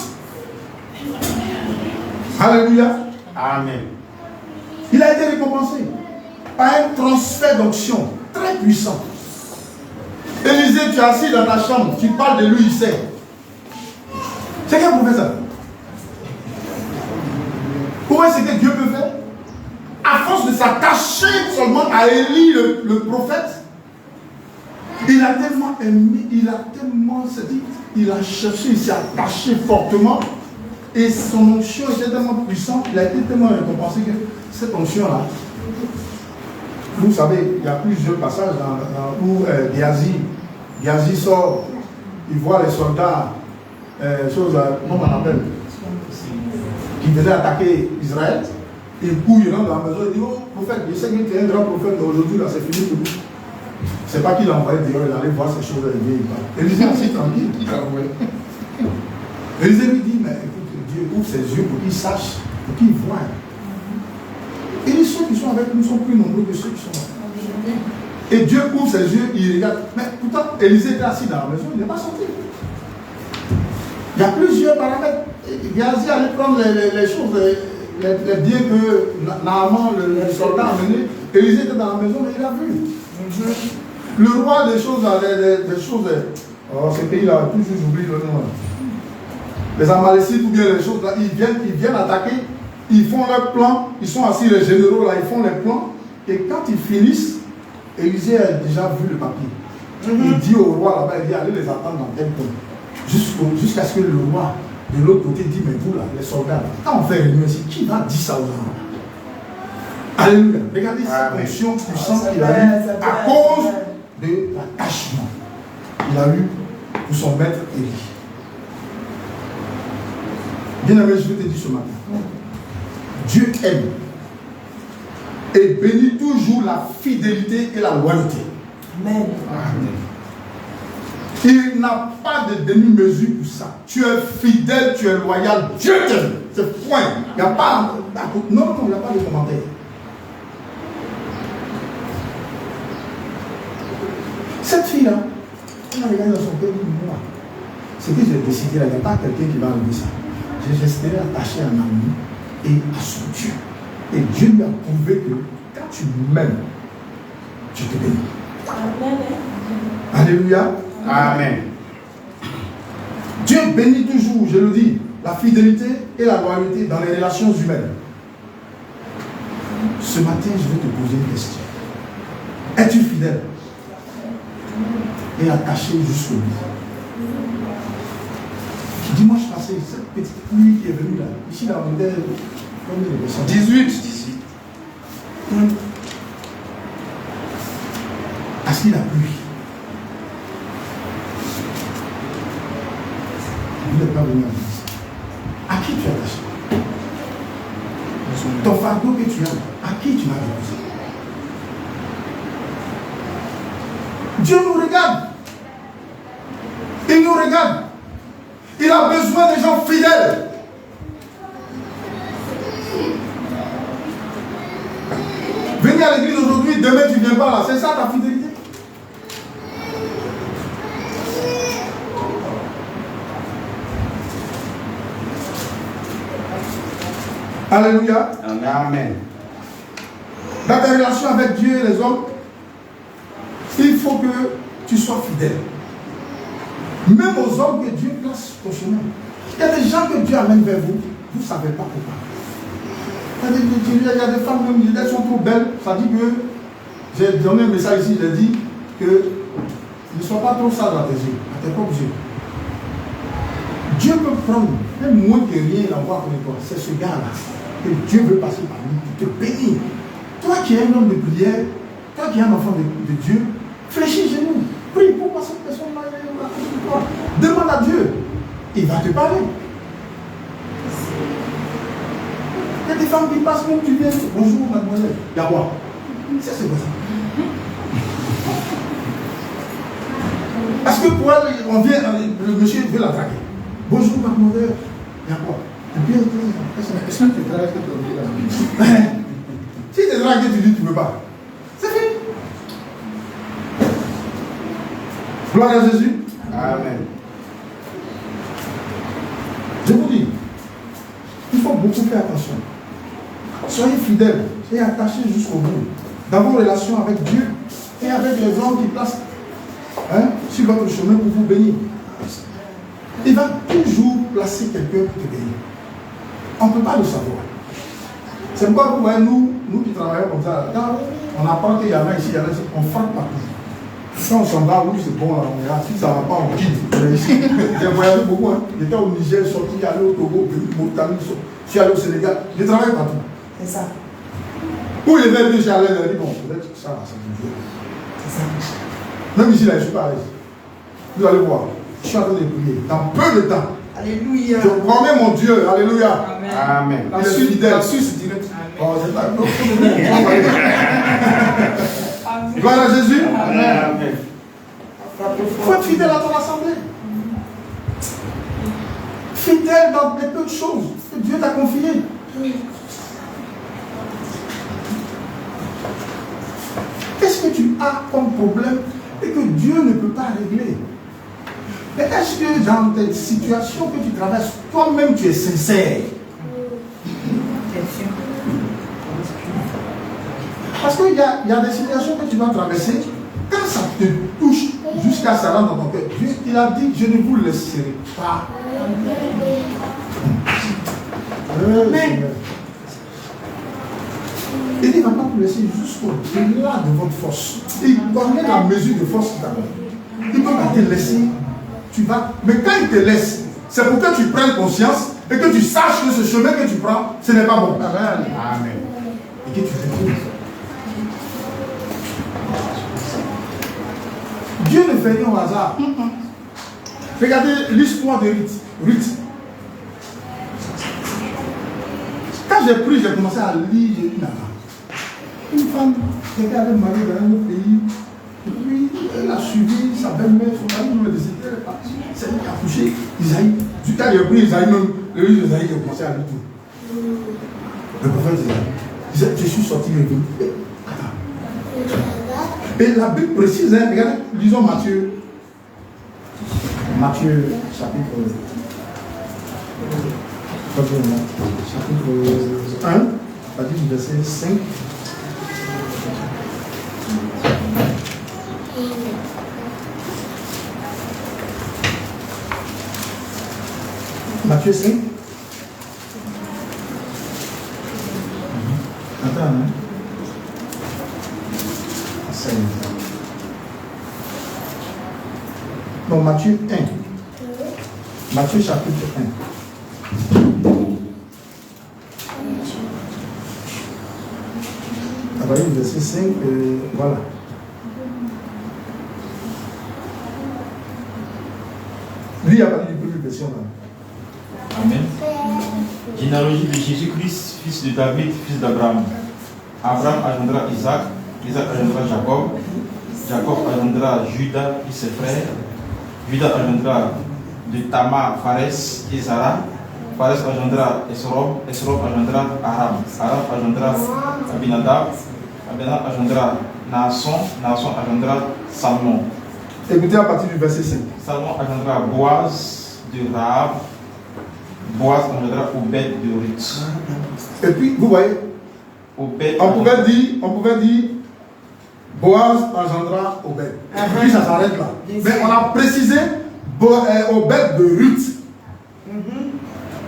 Alléluia. Amen. Il a été récompensé par un transfert d'onction très puissant. Élisée, tu es assis dans ta chambre, tu parles de lui, il sait. C'est quel professeur? Vous voyez ce que Dieu peut faire? À force de s'attacher seulement à Élie, le prophète, il a tellement aimé, il a tellement dit, il a cherché, il s'est attaché fortement. Et son onction était tellement puissante, il a été tellement récompensé que cette onction-là, vous savez, il y a plusieurs passages où Géasi sort, il voit les soldats, comment on appelle, qui venaient attaquer Israël, il court, il rentre dans la maison, il dit, oh prophète, je sais que tu es un grand prophète, mais aujourd'hui là c'est fini pour nous. C'est pas qu'il l'a envoyé dehors, il allait voir ces choses arriver. Élisée est assis tranquille. Élisée lui dit, mais écoute, Dieu ouvre ses yeux pour qu'il sache, pour qu'il voie. Et les ceux qui sont avec nous sont plus nombreux que ceux qui sont là. Et Dieu ouvre ses yeux, il regarde. Mais pourtant, Élisée était assis dans la maison, il n'est pas sorti. Il y a plusieurs paramètres. Géasi allait prendre les choses, les biens que Naaman, le soldat, a menés. Élisée était dans la maison, mais il a vu. Le roi des choses, oh, ces pays-là, toujours j'oublie le nom. Les Amalécites ou bien les choses là, ils viennent attaquer, ils font leur plan, ils sont assis, les généraux là, ils font les plans, et quand ils finissent, Élisée a déjà vu le papier. Il dit au roi là-bas, il dit allez les attendre dans tel point. Jusqu'à ce que le roi de l'autre côté dit, mais vous là, les soldats, là, quand on fait réunion ici, qui va dire ça aux gens? Alléluia. Regardez cette fonction puissante qu'il a eue à cause de l'attachement qu'il a eu pour son maître Élie. Bien-aimé, je vais te dire ce matin, Dieu aime et bénit toujours la fidélité et la loyauté. Amen. Il n'a pas de demi-mesure pour ça. Tu es fidèle, tu es loyal, Dieu t'aime. C'est point. Il n'y a pas. Non, il n'y a pas de commentaire. Cette fille-là, elle a regardé dans son cœur, dit moi, c'est que j'ai décidé, il n'y a pas quelqu'un qui va enlever ça. J'ai resté attaché à ma vie et à son Dieu. Et Dieu lui a prouvé que quand tu m'aimes, je te bénis. Amen. Alléluia. Amen. Dieu bénit toujours, je le dis, la fidélité et la loyauté dans les relations humaines. Ce matin, je vais te poser une question. Es-tu fidèle et attaché jusqu'au bout? Dimanche passé, cette petite pluie qui est venue là, ici dans le modèle, 18. Parce qu'il a plu. Il n'est pas venu à l'église. À qui tu es attaché? Ton fardeau que tu as, à qui tu l'as déposé? Dieu nous regarde. Il nous regarde. Il a besoin des gens fidèles. Venir à l'église aujourd'hui, demain tu ne viens pas là. C'est ça ta fidélité? Alléluia. Amen. Dans ta relation avec Dieu et les hommes, il faut que tu sois fidèle. Même aux hommes que Dieu place au chemin. Il y a des gens que Dieu amène vers vous, vous ne savez pas pourquoi. Il y a des femmes, même, elles sont trop belles. Ça dit que, j'ai donné un message ici, j'ai dit que ne sois pas trop sage à tes yeux, à tes propres yeux. Dieu peut prendre, même moins que rien, l'envoie pour toi. C'est ce gars-là que Dieu veut passer par lui pour te bénir. Toi qui es un homme de prière, toi qui es un enfant de Dieu, fléchis chez nous. Prie pour passer cette personne-là. Demande à Dieu. Il va te parler. Il y a des femmes qui passent même, tu viens. Bonjour mademoiselle. Il y a quoi? Ça c'est quoi ça? Parce que pour elle, on vient, le monsieur veut la draguer. Bonjour mademoiselle. Il y a quoi? Et puis, est-ce que tu dragues là? Si tu es dragué, tu dis tu ne veux pas. C'est fini. Gloire à Jésus. Amen. Je vous dis, il faut beaucoup faire attention. Soyez fidèles et attachés jusqu'au bout dans vos relations avec Dieu et avec les hommes qui passent sur votre chemin pour vous bénir. Il va toujours placer quelqu'un pour te bénir. On ne peut pas le savoir. C'est pourquoi vous voyez, nous qui travaillons comme ça, quand on apprend qu'il y en a ici, il y en a ici, on frappe partout. Quand on s'en va, oui, c'est bon, là, on est là. Si ça ne va pas, on quitte. J'ai voyagé beaucoup. J'étais au Niger, sorti, allé au Togo, venu au Mauritanie, je suis allé au Sénégal. Je travaille partout. C'est ça. Où les verres de chaleur, je dis, bon, peut-être que ça va, c'est mon Dieu. C'est ça. Même ici, là, je suis pas à l'aise. Vous allez voir. Je suis en train de prier. Dans peu de temps. Alléluia. Je promets mon Dieu. Alléluia. Amen. La Suisse direct. Oh, c'est pas. Gloire à Jésus. Amen. Il faut être fidèle à ton assemblée. Fidèle dans les peu de choses que Dieu t'a confiées. Qu'est-ce que tu as comme problème et que Dieu ne peut pas régler? Mais est-ce que dans tes situations que tu traverses, toi-même tu es sincère? Parce qu'il y a des situations que tu dois traverser, quand ça te jusqu'à ça dans ton cœur. Il a dit, je ne vous laisserai pas. Il dit, il ne va pas vous laisser jusqu'au-delà de votre force. Il connaît la mesure de force qu'il a. Il ne peut pas te laisser. Tu vas. Mais quand il te laisse, c'est pour que tu prennes conscience et que tu saches que ce chemin que tu prends, ce n'est pas bon. Amen. Amen. Et que tu retrouves. Dieu ne fait rien au hasard. Regardez l'histoire de Ruth. Quand j'ai pris, j'ai commencé à lire, j'ai dit, une femme qui était avec mariée dans un autre pays, et puis elle a suivi sa belle-mère, son mari nous le décédé, elle est partie, c'est elle qui a couché Isaïe. Du temps, j'ai pris Isaïe même, le livre d'Isaïe, j'ai commencé à lire tout. Le prophète Isaïe, je suis sorti de lui. Et la Bible précise, hein, regardez, lisons Matthieu. Matthieu, chapitre 1, à partir du verset 5. Matthieu 5. Attends, hein. 5. Non, Matthieu 1. Matthieu chapitre 1. À partir du verset 5, voilà. Lui a parlé du premier version là. Amen. Généalogie de Jésus-Christ, fils de David, fils d'Abraham. Abraham engendra Isaac, Isaac engendra Jacob, Jacob engendra Judas et ses frères, Judas engendra de Tamar, Pharès et Zara, Pharès engendra Esrom, Esrom engendra Aram, Aram engendra Abinadab, Abinadab engendra Naasson, Naasson engendra Salmon. Écoutez à partir du verset 5. Salmon engendra Boaz de Rahab, Boaz engendra Obed de Ruth. Et puis, vous voyez, Obed on pouvait dire Boaz engendra Obed. Puis ça s'arrête là. Mais on a précisé Obed de Ruth.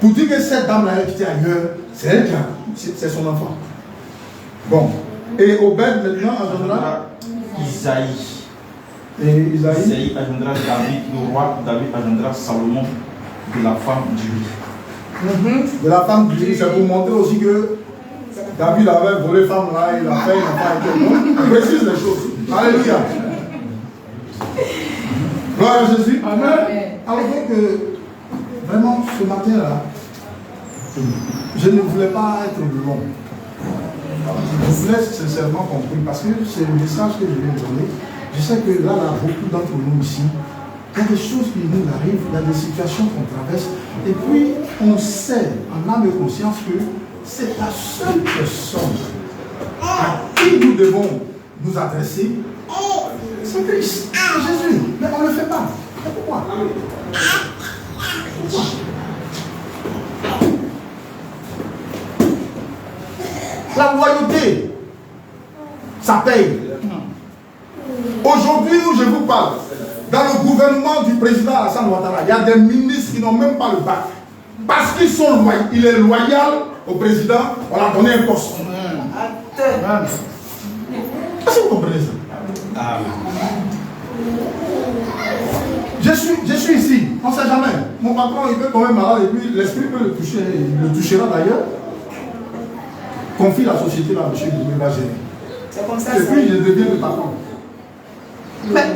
Pour dire que cette dame-là, elle était ailleurs, c'est elle qui a, c'est son enfant. Bon. Et Obed maintenant engendra Isaïe. Et Isaïe. Isaïe engendra David, le roi. David engendra Salomon, de la femme d'Uri. De la femme d'Uri, c'est pour montrer aussi que David avait volé femme là, il a fait, il n'a pas été bon. On précise les choses. Alléluia. Gloire à Jésus. Amen. Alors donc, vraiment, ce matin-là, je ne voulais pas être long. Je voulais sincèrement comprendre, parce que c'est le message que je viens de donner. Je sais que là, beaucoup d'entre nous ici, il y a des choses qui nous arrivent, il y a des situations qu'on traverse, et puis on sait, en âme et conscience, que c'est la seule personne à qui nous devons nous adresser, c'est Christ, c'est Jésus. Mais on ne le fait pas. Mais pourquoi? La loyauté, ça paye. Aujourd'hui où je vous parle, dans le gouvernement du président Alassane Ouattara, il y a des ministres qui n'ont même pas le bac. Parce qu'ils sont loyaux. Il est loyal au président, on a donné un poste. Est-ce que vous comprenez ça? Je suis ici, on ne sait jamais. Mon patron, il peut quand même malade et puis l'esprit peut le toucher, il le touchera d'ailleurs. Confie la société là, monsieur, il va gérer. C'est comme ça. Et puis je deviens le patron. Mais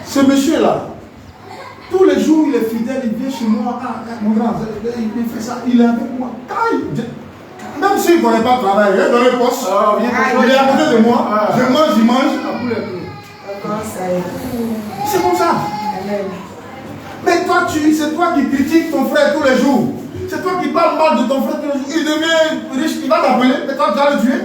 ce monsieur-là, tous les jours il est fidèle, il vient chez moi, mon grand, il fait ça, il est avec moi. Même s'il ne connaît pas le travail, il est dans le poste, il est à côté de moi, je mange, il mange. C'est comme ça. Mais toi, c'est toi qui critiques ton frère tous les jours. C'est toi qui parles mal de ton frère tous les jours. Il devient riche, il va t'appeler, mais toi tu vas le tuer.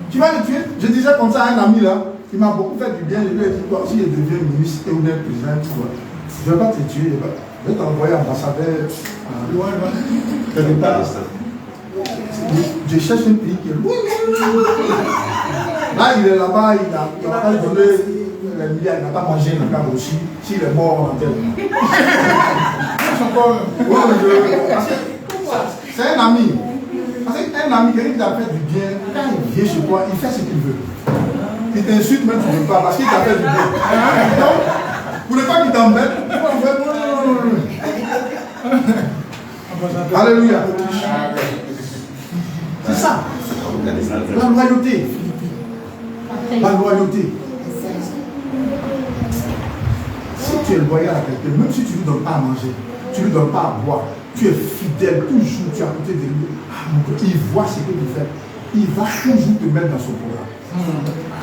Tu vas le tuer. Je disais comme ça à un ami là, il m'a beaucoup fait du bien. Je lui ai dit, toi aussi, il devient ministre ou bien président. Je ne vais pas te tuer, je vais t'envoyer ambassadeur. Je cherche un pays qui est loin. Là, il est là-bas, il n'a pas donné les milliards, il n'a pas mangé, il n'a pas aussi. S'il est mort, on enterre. C'est un ami. Parce qu'un ami, quelqu'un qui t'a fait du bien, quand il vient chez toi, il fait ce qu'il veut. Il t'insulte même, tu ne veux pas, parce qu'il t'a fait du bien. Donc, vous ne voulez pas qu'il t'embête, Alléluia. C'est ça. La loyauté. La loyauté. Si tu es loyal à quelqu'un, même si tu ne lui donnes pas à manger, tu ne lui donnes pas à boire, tu es fidèle, toujours tu es à côté de lui. Il voit ce que tu fais. Il va toujours te mettre dans son programme.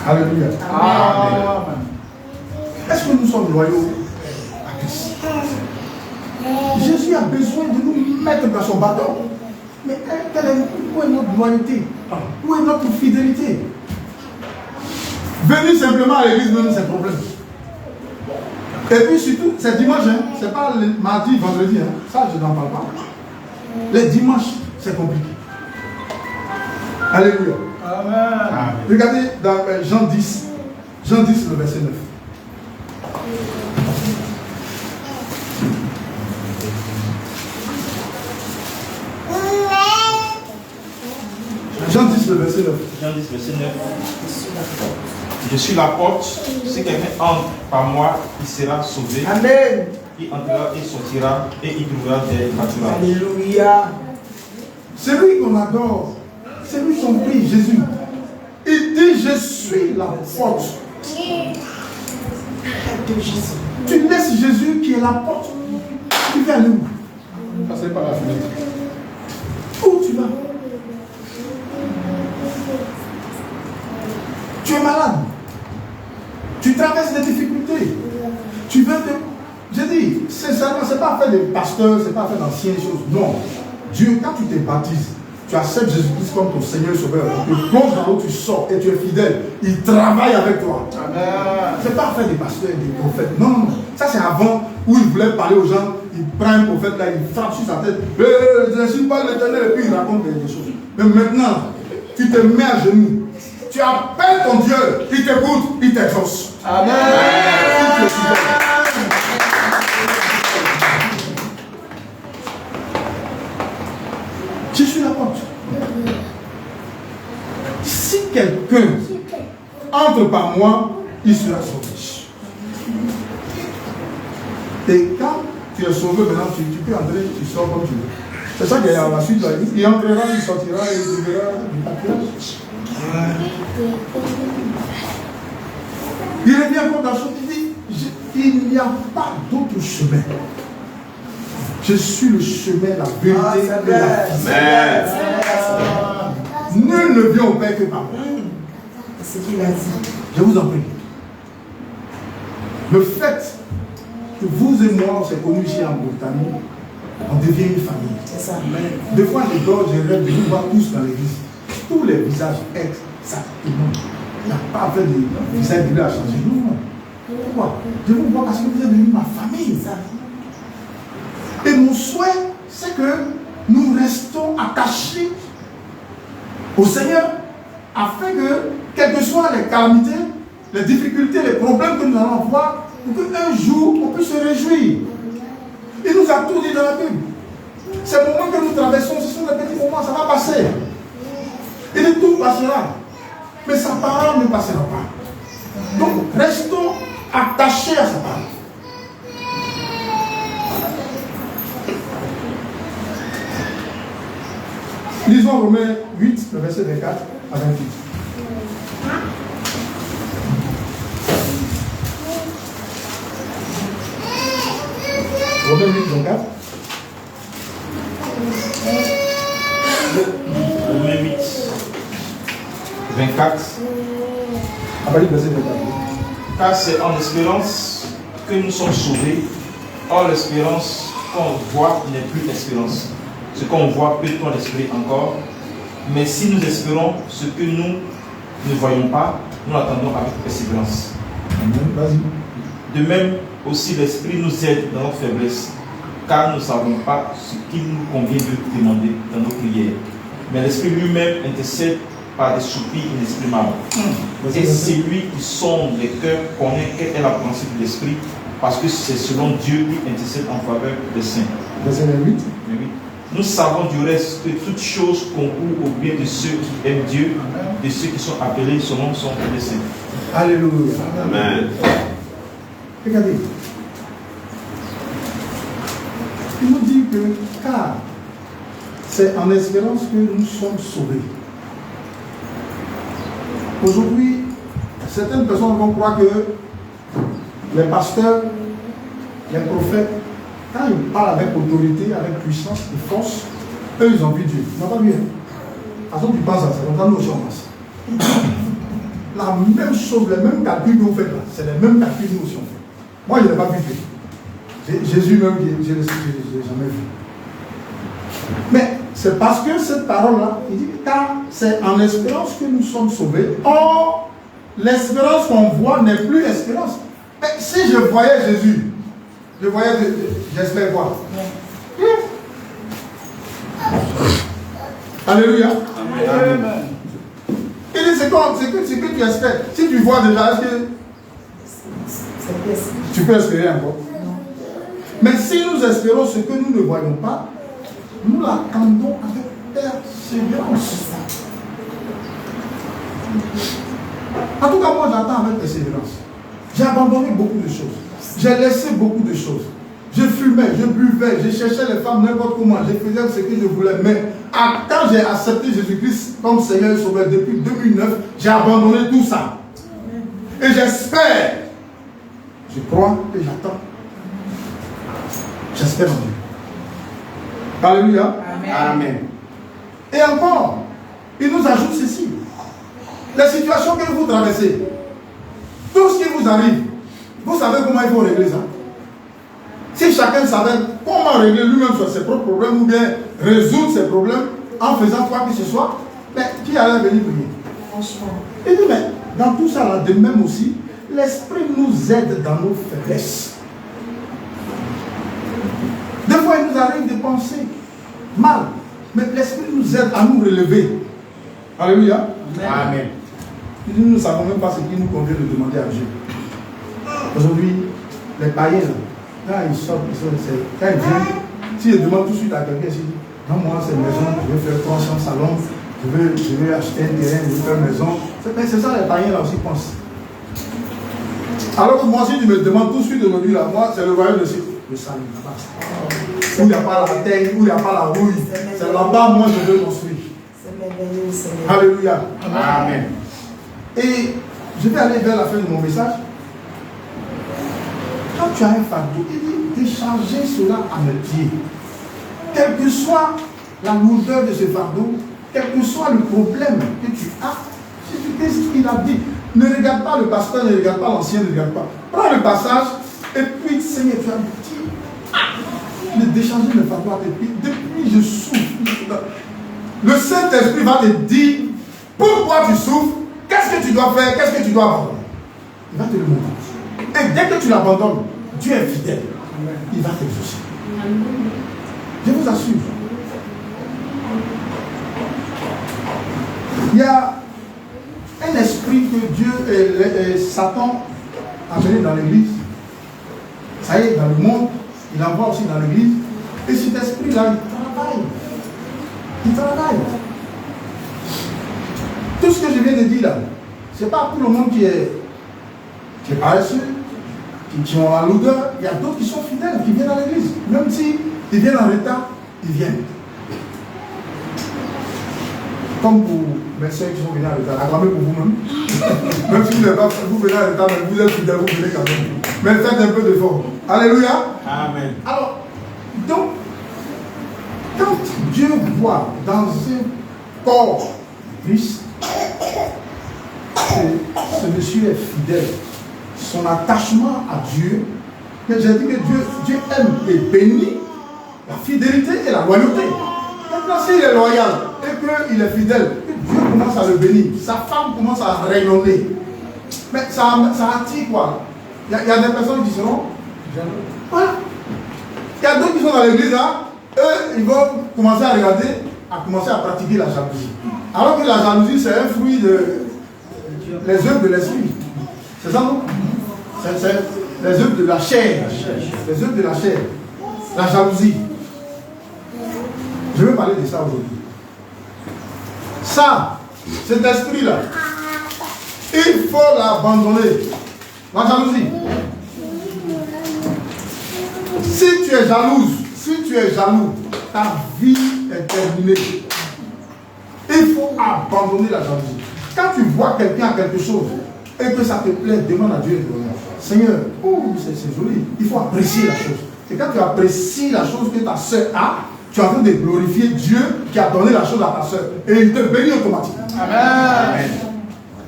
Alléluia. Amen. Est-ce que nous sommes loyaux à Christ? Jésus a besoin de nous mettre dans son bâton. Mais où est notre loyauté? Où est notre fidélité? Venir simplement à l'église, même c'est problème. Et puis surtout, c'est dimanche, hein? C'est pas le mardi, vendredi, hein? Ça je n'en parle pas. Les dimanches, c'est compliqué. Alléluia. Amen. Regardez dans Jean 10, le verset 9. Jean 10, le verset 9. Jean 10, verset 9. Je suis la porte. Si quelqu'un entre par moi, il sera sauvé. Amen. Il entrera et sortira et il trouvera des pâturages. Alléluia. C'est lui qu'on adore. C'est lui son prix, Jésus. Il dit, je suis la porte. Tu laisses Jésus qui est la porte. Tu vas aller où? Passer par la fenêtre. Où tu vas? Tu es malade. Tu traverses des difficultés. Tu veux te... Je dis, sincèrement, ce n'est pas faire des pasteurs, ce n'est pas faire d'anciennes choses. Non. Dieu, quand tu te baptises, tu acceptes Jésus-Christ comme ton Seigneur et Sauveur. Tu plonges dans l'eau, tu sors et tu es fidèle. Il travaille avec toi. Ce n'est pas faire des pasteurs et des prophètes. Non, non, non. Ça, c'est avant où il voulait parler aux gens. Il prend un prophète là, il frappe sur sa tête. Je ne suis pas l'Éternel. Et puis il raconte des choses. Mais maintenant, tu te mets à genoux. Tu appelles ton Dieu. Il t'écoute, il t'exauce. Amen. Je suis la porte. Si quelqu'un entre par moi, il sera sauvé. Et quand tu es sauvé, maintenant tu peux entrer, tu sors comme tu veux. C'est ça qu'il y a la suite. Il entrera, il sortira, il verra du papier. Il revient encore dans son dit, il n'y a pas d'autre chemin. Je suis le chemin, la vérité et la vie. Nul ne vient au Père que par moi. C'est ce qu'il a dit. Je vous en prie. Le fait que vous et moi, on s'est connus ici en Bretagne, on devient une famille. C'est ça. Des fois, je dors, je rêve de nous voir tous dans l'église. Tous les visages exactement. Il n'y a pas fait de visage de lui à changer. Non. Pourquoi? Je vous vois parce que vous êtes devenu ma famille. Ça. Et mon souhait, c'est que nous restons attachés au Seigneur afin que, quelles que soient les calamités, les difficultés, les problèmes que nous allons avoir, pour qu'un jour, on puisse se réjouir. Il nous a tout dit dans la Bible. Ces moments que nous traversons, ce sont des petits moments, ça va passer. Il dit tout passera. Mais sa parole ne passera pas. Donc, restons attachés à sa parole. Lisons Romains 8, le verset 24 à 28. Romains 8, 24. Romains 8, 24. Ah, bah, verset 24. Car c'est en espérance que nous sommes sauvés. Or, l'espérance qu'on voit n'est plus l'espérance. Ce qu'on voit peut-on l'espérer encore. Mais si nous espérons ce que nous ne voyons pas, nous l'attendons avec persévérance. De même aussi, l'Esprit nous aide dans nos faiblesses, car nous ne savons pas ce qu'il nous convient de demander dans nos prières. Mais l'Esprit lui-même intercède par des soupirs inexprimables. Et celui qui sonde les cœurs connaît quelle est la pensée de l'Esprit, parce que c'est selon Dieu qui intercède en faveur des saints. Verset 8. Nous savons du reste que toutes choses concourent au bien de ceux qui aiment Dieu, de ceux qui sont appelés selon son dessein. Alléluia. Amen. Regardez. Il nous dit que car c'est en espérance que nous sommes sauvés. Aujourd'hui, certaines personnes vont croire que les pasteurs, les prophètes, quand ils parlent avec autorité, avec puissance et force, eux ils ont vu Dieu. Ils n'ont pas vu. Parce que tu penses à ça, on va nous changer. La même chose, les mêmes calculs que vous faites là, c'est les mêmes calculs que nous aussi on fait. Moi je n'ai pas vu Dieu. Jésus même, je ne l'ai jamais vu. Mais c'est parce que cette parole-là, il dit, car c'est en espérance que nous sommes sauvés. Or, l'espérance qu'on voit n'est plus espérance. Mais si je voyais Jésus, j'espère quoi? Alléluia. Amen. Il dit, c'est que tu espères. Si tu vois déjà, est-ce que tu peux espérer encore? Mais si nous espérons ce que nous ne voyons pas, nous l'attendons avec persévérance. En tout cas, moi j'attends avec persévérance. J'ai abandonné beaucoup de choses. J'ai laissé beaucoup de choses. Je fumais, je buvais, je cherchais les femmes n'importe comment. Je faisais ce que je voulais. Mais quand j'ai accepté Jésus-Christ comme Seigneur et Sauveur depuis 2009, j'ai abandonné tout ça. Et j'espère. Je crois et j'attends. J'espère en Dieu. Alléluia. Amen. Et encore, il nous ajoute ceci. Les situations que vous traversez, tout ce qui vous arrive, vous savez comment il faut régler ça. Si chacun savait comment régler lui-même ses propres problèmes ou bien résoudre ses problèmes en faisant quoi que ce soit, mais qui allait venir prier? Franchement. Il dit, mais dans tout ça, là, de même aussi, l'Esprit nous aide dans nos faiblesses. Des fois, il nous arrive de penser mal, mais l'Esprit nous aide à nous relever. Alléluia. Amen. Nous ne savons même pas ce qui nous convient de demander à Dieu. Aujourd'hui, les païens, quand ils sortent, quand ils viennent, si je demande tout de suite à quelqu'un, je dis, non, moi, cette maison, je vais faire 300 salons, je vais acheter un terrain, je vais faire une maison. C'est ça, les païens là aussi pensent. Alors que moi, si tu me demandes tout de suite aujourd'hui, là, moi, c'est le royaume de Dieu. Le salut, là-bas. Où il n'y a pas la terre, où il n'y a pas la rouille. C'est là-bas, moi, je veux construire. C'est merveilleux, Seigneur. Alléluia. Amen. Et je vais aller vers la fin de mon message. Quand tu as un fardeau, il dit décharger cela à mes pieds. Quelle que soit la lourdeur de ce fardeau, quel que soit le problème que tu as, Jésus-Christ, il a dit, ne regarde pas le pasteur, ne regarde pas l'ancien, ne regarde pas. Prends le passage et puis, Seigneur, tu as dit, ne décharger le fardeau à tes pieds. Depuis, je souffre. Le Saint-Esprit va te dire pourquoi tu souffres, qu'est-ce que tu dois faire, qu'est-ce que tu dois abandonner. Il va te le montrer. Et dès que tu l'abandonnes, Dieu est fidèle. Il va t'exaucer. Je vous assure. Il y a un esprit que Dieu et Satan a mené dans l'église. Ça y est, dans le monde, il envoie aussi dans l'église. Et cet esprit-là, il travaille. Il travaille. Tout ce que je viens de dire là, ce n'est pas pour le monde qui est paresseux, qui ont la lourdeur. Il y a d'autres qui sont fidèles, qui viennent à l'église. Même s'ils viennent en retard, ils viennent. Comme pour mes soeurs qui sont venus en retard, acclamez pour vous-même. Même si vous venez en retard, mais vous êtes fidèles, vous venez quand même. Mais faites un peu d'effort. Alléluia. Amen. Alors, donc, quand Dieu voit dans un corps Christ, ce monsieur est fidèle, son attachement à Dieu, mais j'ai dit que Dieu aime et bénit la fidélité et la loyauté. Maintenant, s'il est loyal et qu'il est fidèle, Dieu commence à le bénir, sa femme commence à rayonner. Mais ça attire quoi? Il y a des personnes qui seront. Voilà. Il y a d'autres qui sont dans l'église là, eux, ils vont commencer à regarder a commencé à pratiquer la jalousie. Alors que la jalousie, c'est un fruit les œuvres de l'esprit. C'est ça, non? C'est les œuvres de la chair. Les œuvres de la chair. La jalousie. Je vais parler de ça aujourd'hui. Ça, cet esprit-là, il faut l'abandonner. La jalousie. Si tu es jalouse, si tu es jaloux, ta vie est terminée. Il faut abandonner la jalousie. Quand tu vois quelqu'un à quelque chose et que ça te plaît, demande à Dieu. Seigneur, oh, c'est joli. Il faut apprécier la chose. Et quand tu apprécies la chose que ta soeur a, tu es en train de glorifier Dieu qui a donné la chose à ta soeur. Et il te bénit automatiquement. Amen.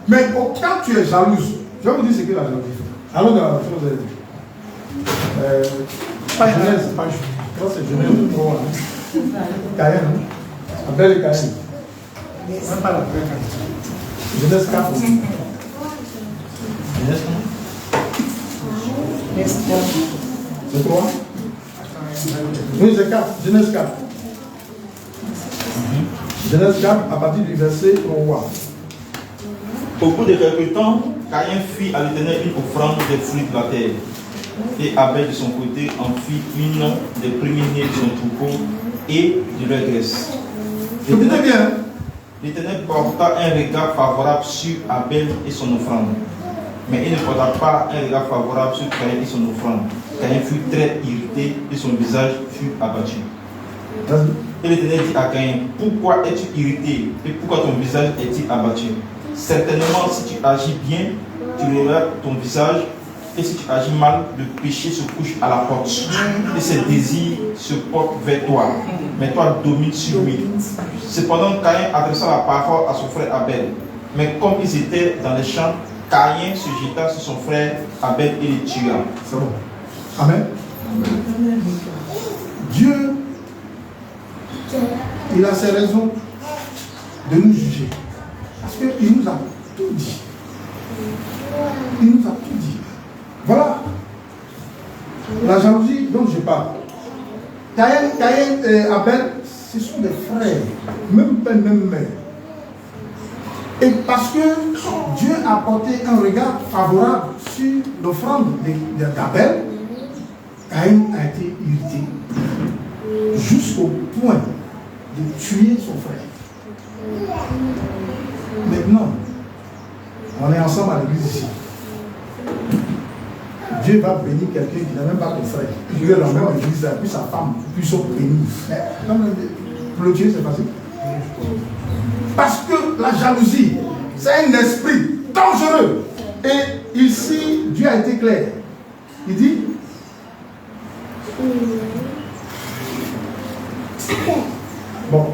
Mais quand tu es jalouse, je vais vous dire ce que la jalousie fait. Allons dans la chose de Genèse, c'est Genèse. Caïn, Abel et Caïn. Même pas la première Caïn. Genèse 4. C'est 3. Oui, c'est 4. Genèse 4. Genèse 4, à partir du verset 3. Au bout de quelque temps, Caïn fit à l'Éternel une offrande des fruits de la terre. Et Abel de son côté en fit une des premiers-nés de son troupeau et de leur graisse. Écoutez bien. L'Éternel porta un regard favorable sur Abel et son offrande. Mais il ne porta pas un regard favorable sur Caïn et son offrande. Caïn fut très irrité et son visage fut abattu. Et l'Éternel dit à Caïn, pourquoi es-tu irrité et pourquoi ton visage est-il abattu? Certainement, si tu agis bien, tu relèves ton visage. Et si tu agis mal, le péché se couche à la porte. Et ses désirs se portent vers toi. Mais toi, domine sur lui. Cependant, Caïn adressa la parole à son frère Abel. Mais comme ils étaient dans les champs, Caïn se jeta sur son frère Abel et le tua. C'est bon. Amen. Dieu, il a ses raisons de nous juger. Parce qu'il nous a tout dit. Il nous a tout dit. Voilà. La jalousie dont je parle. Caïn et Abel, ce sont des frères. Même père, même mère. Et parce que Dieu a porté un regard favorable sur l'offrande d'Abel, Caïn a été irrité jusqu'au point de tuer son frère. Maintenant, on est ensemble à l'église ici. Dieu va bénir quelqu'un qui n'a même pas de frère. Il est dans la même église, puis sa femme, puis son béni. Pour le tuer, c'est facile. Parce que la jalousie, c'est un esprit dangereux. Et ici, Dieu a été clair. Il dit, bon,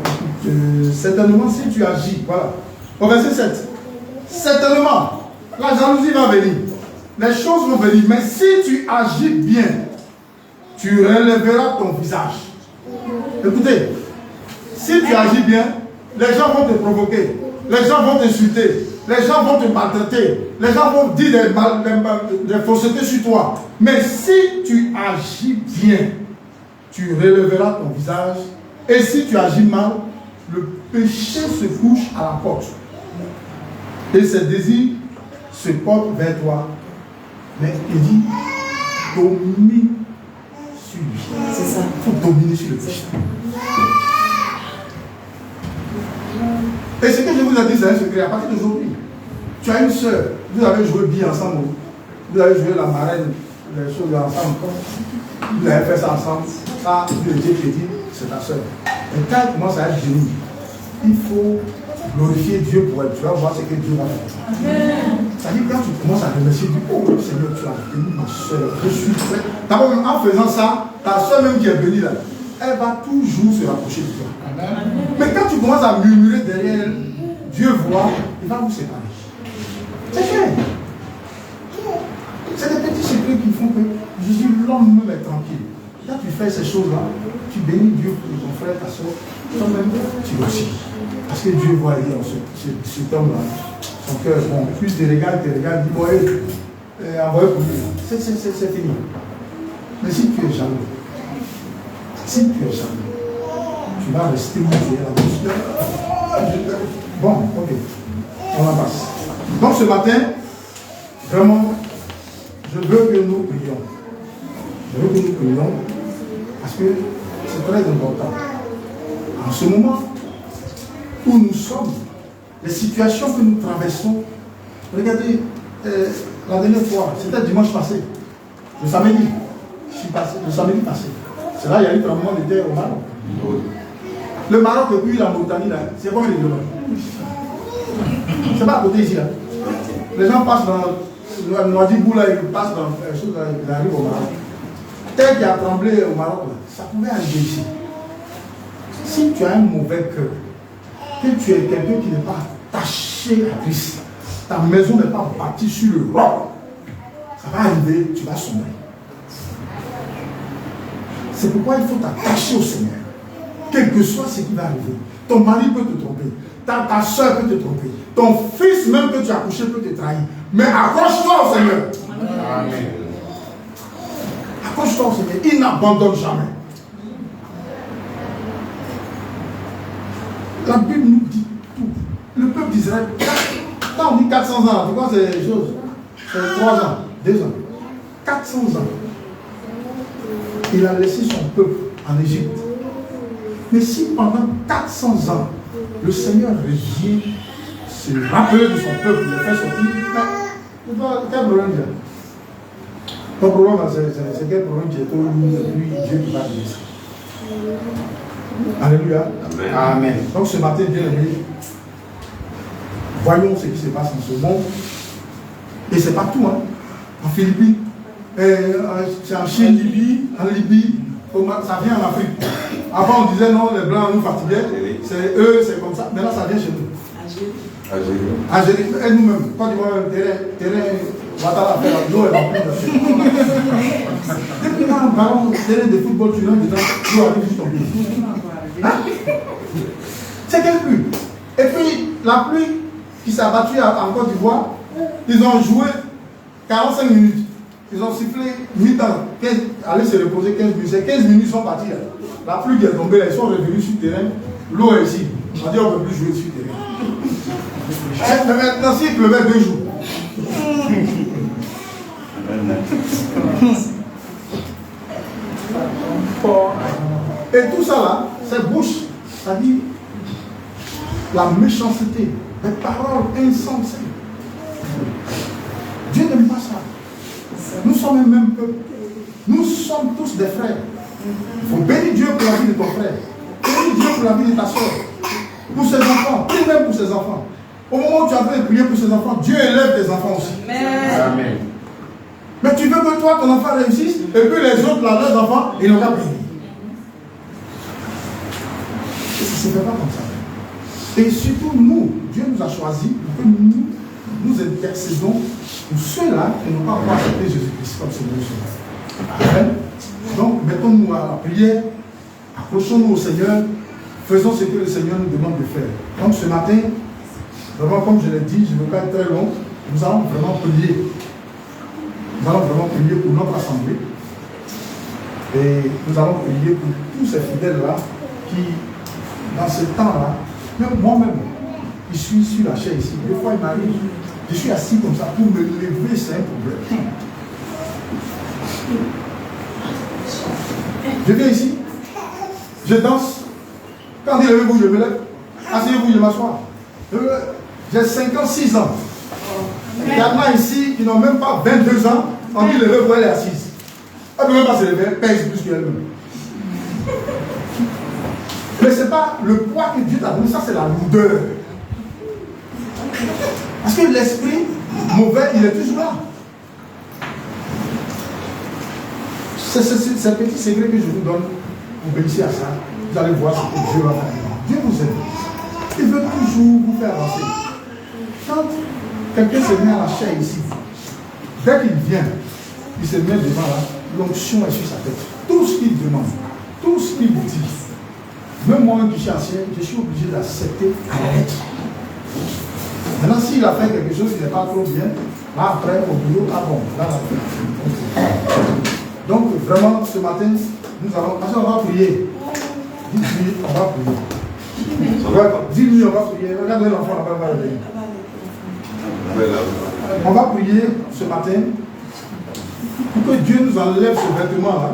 certainement si tu agis, voilà. Au verset 7, certainement, la jalousie va venir. Les choses vont venir, mais si tu agis bien, tu relèveras ton visage. Écoutez, si tu agis bien, les gens vont te provoquer, les gens vont t'insulter, les gens vont te maltraiter, les gens vont dire des faussetés sur toi. Mais si tu agis bien, tu relèveras ton visage. Et si tu agis mal, le péché se couche à la porte. Et ses désirs se portent vers toi. Mais il dit, domine sur lui. C'est ça. Il faut dominer sur le péché. Et ce que je vous ai dit, c'est un secret. À partir d'aujourd'hui, tu as une soeur, vous avez joué bien ensemble, vous avez joué la marraine, les choses ensemble, vous avez fait ça ensemble, ça, Dieu Dieu te dit, c'est ta soeur. Et quand elle commence à être génie, il faut glorifier Dieu pour elle. Tu vas voir ce que Dieu va faire. C'est-à-dire quand tu commences à remercier Dieu, oh Seigneur, tu as béni ma soeur, je suis prêt. D'abord, en faisant ça, ta soeur même qui est bénie là, elle va toujours se rapprocher de toi. Amen. Mais quand tu commences à murmurer derrière elle, Dieu voit, il va vous séparer. C'est fait. C'est des petits secrets qui font que Jésus, l'homme même est tranquille. Quand tu fais ces choses-là, tu bénis Dieu pour ton frère, ta soeur, toi-même, tu aussi. Parce que Dieu voit dans cet homme-là, son cœur, bon, plus il te regarde, dit, ouais, envoyez pour lui. C'est fini. Mais si tu es jaloux, tu tu vas rester mouillé là-dessus. Bon, ok. On en passe. Donc ce matin, vraiment, je veux que nous prions. Je veux que nous prions parce que c'est très important. En ce moment où nous sommes, les situations que nous traversons, regardez, la dernière fois, c'était dimanche passé, le samedi passé. C'est là il y a eu tremblement de terre au Maroc. Le Maroc et puis la Mauritanie, c'est combien de kilomètres? C'est pas à côté ici. Hein. Les gens passent dans le Nouadhibou, là, ils passent dans ils arrivent au Maroc. Terre qui a tremblé au Maroc, là, ça pouvait arriver ici. Si tu as un mauvais cœur, que tu es quelqu'un qui n'est pas attaché à Christ, ta maison n'est pas bâtie sur le roc, ça va arriver, tu vas sombrer. C'est pourquoi il faut t'attacher au Seigneur. Quel que soit ce qui va arriver. Ton mari peut te tromper, ta soeur peut te tromper, ton fils même que tu as couché peut te trahir. Mais accroche-toi au Seigneur. Amen. Accroche-toi au Seigneur. Il n'abandonne jamais. La Bible nous dit tout. Le peuple d'Israël, quand on dit 400 ans, tu vois, c'est des choses. C'est 3 ans, 2 ans. 400 ans. Il a laissé son peuple en Égypte. Mais si pendant 400 ans, le Seigneur revient se rappeler de son peuple, le fait sortir, quel problème il y a? Ton problème, c'est quel problème qui est pour lui, Dieu qui va dire ça. Alléluia. Amen. Amen. Donc ce matin, bien aimé, voyons ce qui se passe en ce monde. Et c'est partout, hein. En Philippines, c'est en Chine, en Libye, ça vient en Afrique. Avant on disait non, les blancs nous fatiguaient, c'est eux, c'est comme ça. Maintenant ça vient chez nous. Algérie. Et nous-mêmes, quand tu vois le terrain, Ouattara fait l'eau est remplie de depuis quand un ballon, terrain de football, tu rentres dedans, l'eau arrive juste ton pied. Hein? C'est quelle pluie? Et puis la pluie qui s'est abattue en Côte d'Ivoire, ils ont joué 45 minutes. Ils ont sifflé 8 ans, aller se reposer 15 minutes. Ces 15 minutes sont partis. Là. La pluie qui est tombée, là, ils sont revenus sur le terrain. L'eau est ici. On dit on ne peut plus jouer sur le terrain. Mais maintenant, s'il pleuvait 2 jours. Et tout ça là, c'est bouche. Ça dit la méchanceté, les paroles insensées. Dieu n'aime pas ça. Nous sommes un même peuple. Nous sommes tous des frères. Il faut bénir Dieu pour la vie de ton frère. Bénir Dieu pour la vie de ta soeur. Pour ses enfants. Prie même pour ses enfants. Au moment où tu as fait prier pour ses enfants, Dieu élève tes enfants aussi. Amen. Mais tu veux que toi, ton enfant réussisse, et puis les autres, là, leurs enfants, ils n'ont pas béni. Et ça ne se fait pas comme ça. Et surtout nous, Dieu nous a choisis pour que nous intercédons pour ceux-là qui n'ont pas encore accepté Jésus-Christ comme Seigneur et Sauveur. Amen. Donc, mettons-nous à la prière, approchons-nous au Seigneur, faisons ce que le Seigneur nous demande de faire. Donc, ce matin, vraiment, comme je l'ai dit, je ne veux pas être très long, nous allons vraiment prier. Nous allons vraiment prier pour notre assemblée. Et nous allons prier pour tous ces fidèles-là qui, dans ce temps-là, même moi-même, je suis sur la chaise ici. Des fois, il m'arrive, je suis assis comme ça, pour me lever, c'est un problème. Je viens ici, je danse. Quand il levez-vous, je me lève. Asseyez-vous, je m'assois. J'ai 56 ans. Il y en a ici qui n'ont même pas 22 ans. On dit levez-vous, elle est assise. Elle ne peut même pas se lever, elle pèse plus qu'elle-même. Mais ce n'est pas le poids que Dieu t'a donné, ça c'est la lourdeur. Parce que l'esprit mauvais, il est toujours là. C'est ce petit secret que je vous donne. Vous bénissez à ça. Vous allez voir ce que Dieu va faire. Dieu vous aime. Il veut toujours vous faire avancer. Quand quelqu'un se met à la chair ici, dès qu'il vient, il se met devant là, l'onction est sur sa tête. Tout ce qu'il demande, tout ce qu'il vous dit, même moi qui suis ancien, je suis obligé d'accepter à la lettre. Maintenant, s'il a fait quelque chose qui n'est pas trop bien, là après, au boulot, ah bon, là, là. Donc, vraiment, ce matin, nous allons, parce qu'on va prier. Dites-lui, on va prier. Dis-lui, on va prier. Regardez l'enfant là-bas, va revenir. On va prier ce matin pour que Dieu nous enlève ce vêtement-là.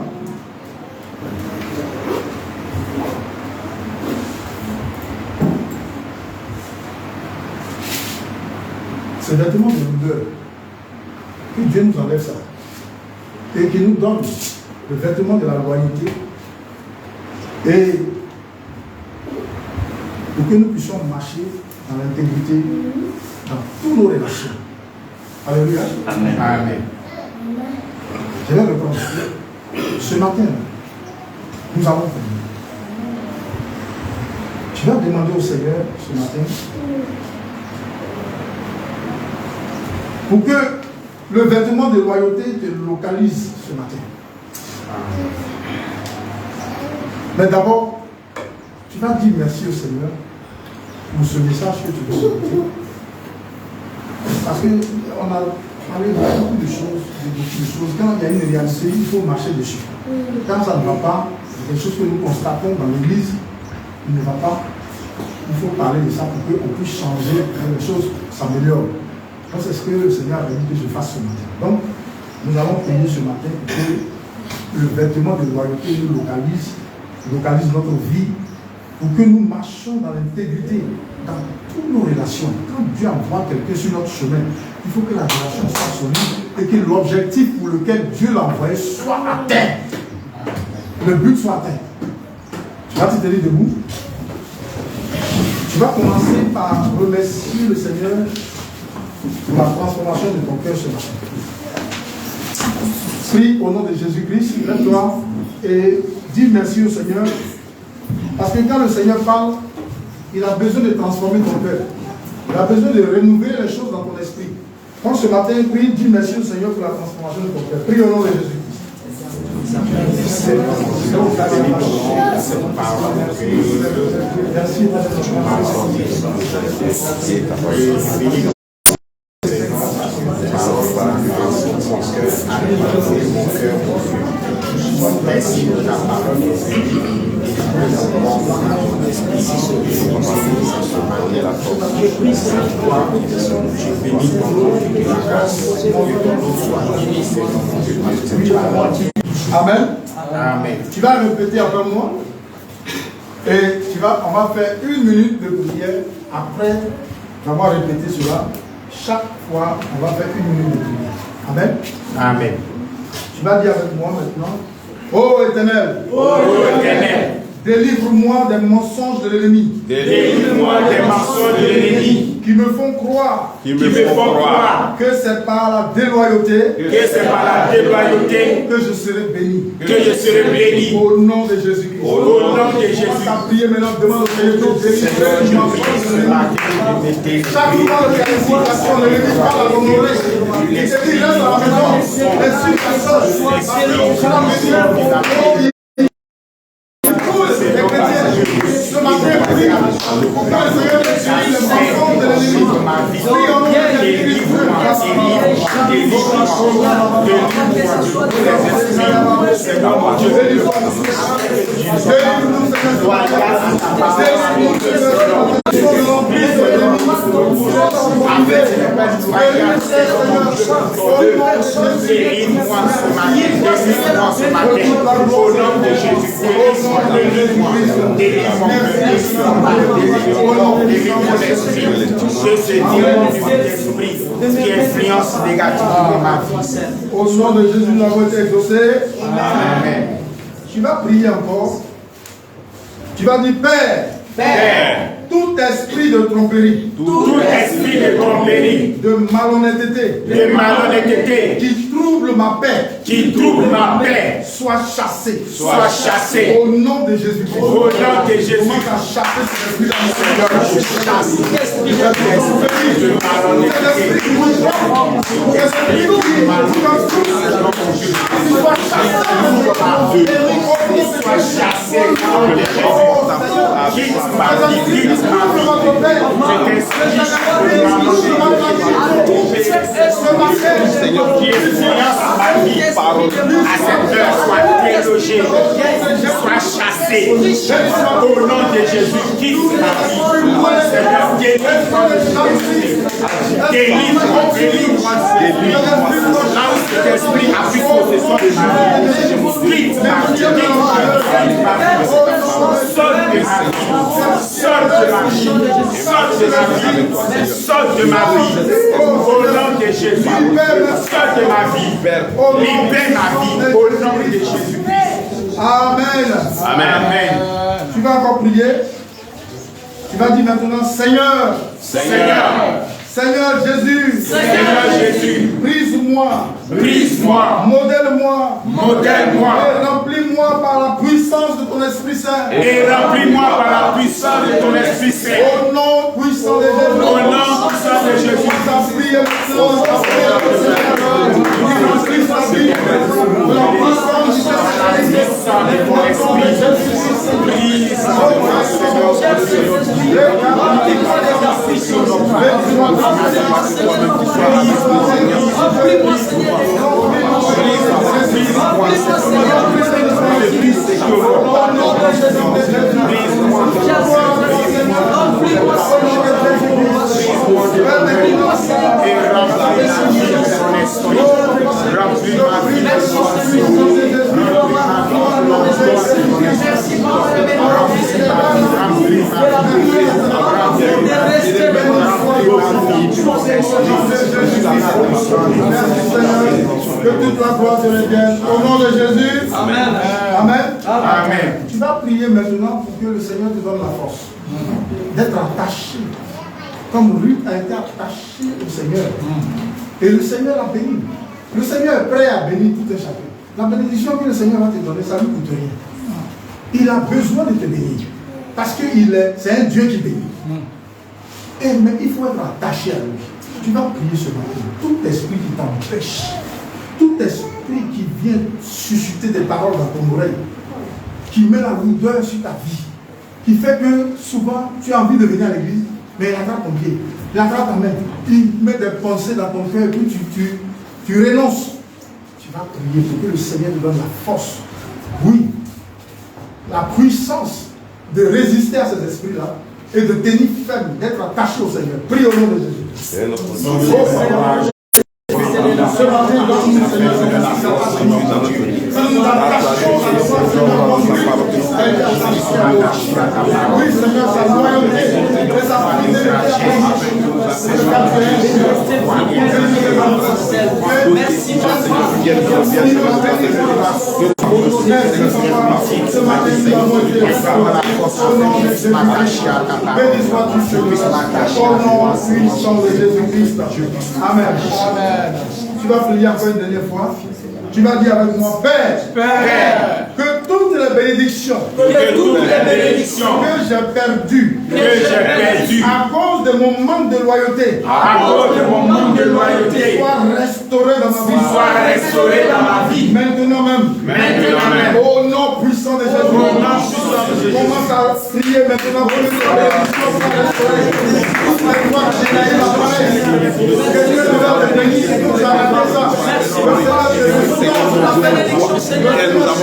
Ce vêtement de l'odeur. Que Dieu nous enlève ça. Et qu'il nous donne le vêtement de la loyauté. Et pour que nous puissions marcher dans l'intégrité, dans toutes nos relations. Alléluia. Amen. Amen. Je vais répondre. Ce matin, nous allons prier. Je vais demander au Seigneur ce matin pour que le vêtement de loyauté te localise ce matin. Mais d'abord, tu vas dire merci au Seigneur pour ce message que tu veux sortir. Parce qu'on a parlé de beaucoup de choses, Quand il y a une réalité, il faut marcher dessus. Quand ça ne va pas, c'est quelque chose que nous constatons dans l'église, il ne va pas. Il faut parler de ça pour qu'on puisse changer, que les choses s'améliorent. Donc c'est ce que le Seigneur a dit que je fasse ce matin. Donc, nous allons prier ce matin pour que le vêtement de loyauté nous localise notre vie, pour que nous marchions dans l'intégrité, dans toutes nos relations. Quand Dieu envoie quelqu'un sur notre chemin, il faut que la relation soit solide et que l'objectif pour lequel Dieu l'a envoyé soit atteint. Le but soit atteint. Tu vas te tenir debout. Tu vas commencer par remercier le Seigneur pour la transformation de ton cœur ce matin. Prie au nom de Jésus-Christ, lève-toi et dis merci au Seigneur. Parce que quand le Seigneur parle, il a besoin de transformer ton cœur. Il a besoin de renouveler les choses dans ton esprit. Donc ce matin, prie, dis merci au Seigneur pour la transformation de ton cœur. Prie au nom de Jésus-Christ. Merci de la parole de Dieu. Amen. Amen. Tu vas répéter après moi. Et on va faire 1 minute de prière après avoir répété cela. Chaque fois, on va faire 1 minute de prière. Amen. Amen. Tu vas dire avec moi maintenant. Ô Éternel, délivre-moi des mensonges de l'ennemi. Délivre-moi des mensonges de l'ennemi qui me font croire que c'est par la déloyauté que je serai béni. Au nom de Jésus-Christ. Commence à prier maintenant, demande au Seigneur de délivrer des mensonges de l'ennemi. Chaque fois que qualification de l'ennemi parle à ton oreille, il te dit, reste à la maison, laisse personne. Ce matin, prie pour que le Seigneur détruise les mensonges de l'ennemi. Prie au nom de qui influence négativement ma vie. Au nom de Jésus, nous avons été exaucés. Amen. Tu vas prier encore. Tu vas dire, Père, tout esprit de tromperie, de malhonnêteté, qui trouble ma paix, soit chassé, au nom de Jésus-Christ. Commence à chasser cet esprit dans Seigneur, qui influence ma vie, à cette heure soit délogé, sois chassé. Au nom de Jésus, quitte ma vie. Seigneur, délivre-moi. Délivre-moi. Là où cet esprit a pris possession de ma vie, quitte ma vie. Sors de ma vie. Sors de ma vie. Sors de ma vie. Sors de ma vie. Au nom de Jésus. Sors de ma vie. Libère ma vie. Au nom de Jésus-Christ. Amen. Amen. Tu vas encore prier. Tu vas dire maintenant, Seigneur. Seigneur Jésus. Seigneur Jésus. Brise-moi. Brise-moi. Modèle-moi. Modèle-moi. Et remplis-moi par la puissance de ton Esprit Saint. Et remplis-moi par la puissance de ton Esprit Saint. Au nom puissant de Jésus. Au nom puissant de Jésus. Ta prière maintenant, ta prière maintenant. Christ a dit, la puissance de ton Esprit. Brise Que toute la gloire te revienne. Au nom de Jésus. Amen. Amen. Amen. Tu vas prier maintenant pour que le Seigneur te donne la force d'être attaché. Comme Ruth a été attachée au Seigneur. Et le Seigneur l'a béni. Le Seigneur est prêt à bénir tout un chacun. La bénédiction que le Seigneur va te donner, ça ne lui coûte rien. Il a besoin de te bénir. Parce que c'est un Dieu qui bénit. Mais il faut être attaché à lui. Tu vas prier ce matin. Tout esprit qui t'empêche, tout esprit qui vient susciter des paroles dans ton oreille, qui met la lourdeur sur ta vie, qui fait que souvent tu as envie de venir à l'église, mais il attrape ton pied, il attrape ta main, il met des pensées dans ton cœur, et puis tu renonces. Tu vas prier pour que le Seigneur te donne la force, oui, la puissance de résister à ces esprits-là et de tenir ferme, d'être attaché au Seigneur. Prie au nom de Jésus. Ce matin, dans le Seigneur, nous attachons à toi, oui, Seigneur, sa loyauté et sa fidélité. Merci, ce matin, nous avons été au nom de Jésus-Christ. Béni sois-tu, Seigneur, au nom puissant de Jésus-Christ. Amen. Tu vas prier encore une dernière fois. Tu vas dire avec moi, Père, que toutes les bénédictions que j'ai perdues à cause de mon manque de loyauté, soient restaurées dans ma vie, maintenant même. Au nom puissant de Jésus. Commence à prier maintenant pour que les bénédictions soient restaurées. Que Dieu nous a béni, nous a fait ça. La bénédiction, Seigneur, nous avons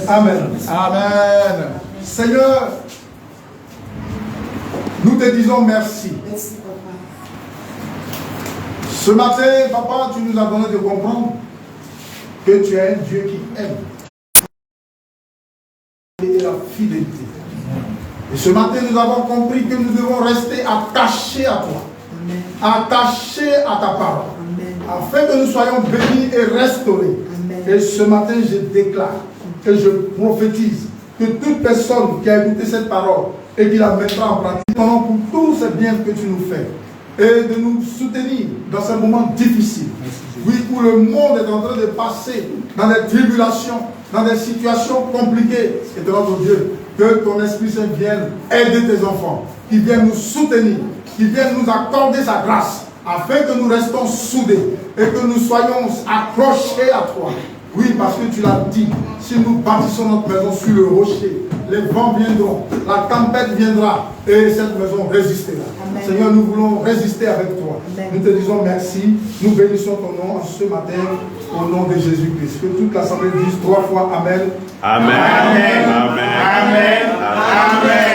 Amen. Amen. Seigneur, nous te disons merci. Ce matin, Papa, tu nous as donné de comprendre que tu es un Dieu qui aime et la fidélité. Et ce matin, nous avons compris que nous devons rester attachés à toi, attachés à ta parole, afin que nous soyons bénis et restaurés. Et ce matin, je déclare et je prophétise que toute personne qui a écouté cette parole et qui la mettra en pratique, pour tous ces biens que tu nous fais, et de nous soutenir dans ces moments difficiles. Oui, où le monde est en train de passer dans des tribulations, dans des situations compliquées. Et notre Dieu, que ton Esprit Saint vienne aider tes enfants, qu'il vienne nous soutenir, qu'il vienne nous accorder sa grâce, afin que nous restons soudés et que nous soyons accrochés à toi. Oui, parce que tu l'as dit, si nous bâtissons notre maison sur le rocher, les vents viendront, la tempête viendra et cette maison résistera. Amen. Seigneur, nous voulons résister avec toi. Amen. Nous te disons merci, nous bénissons ton nom ce matin au nom de Jésus-Christ. Que toute l'assemblée dise 3 fois Amen. Amen. Amen. Amen. Amen. Amen.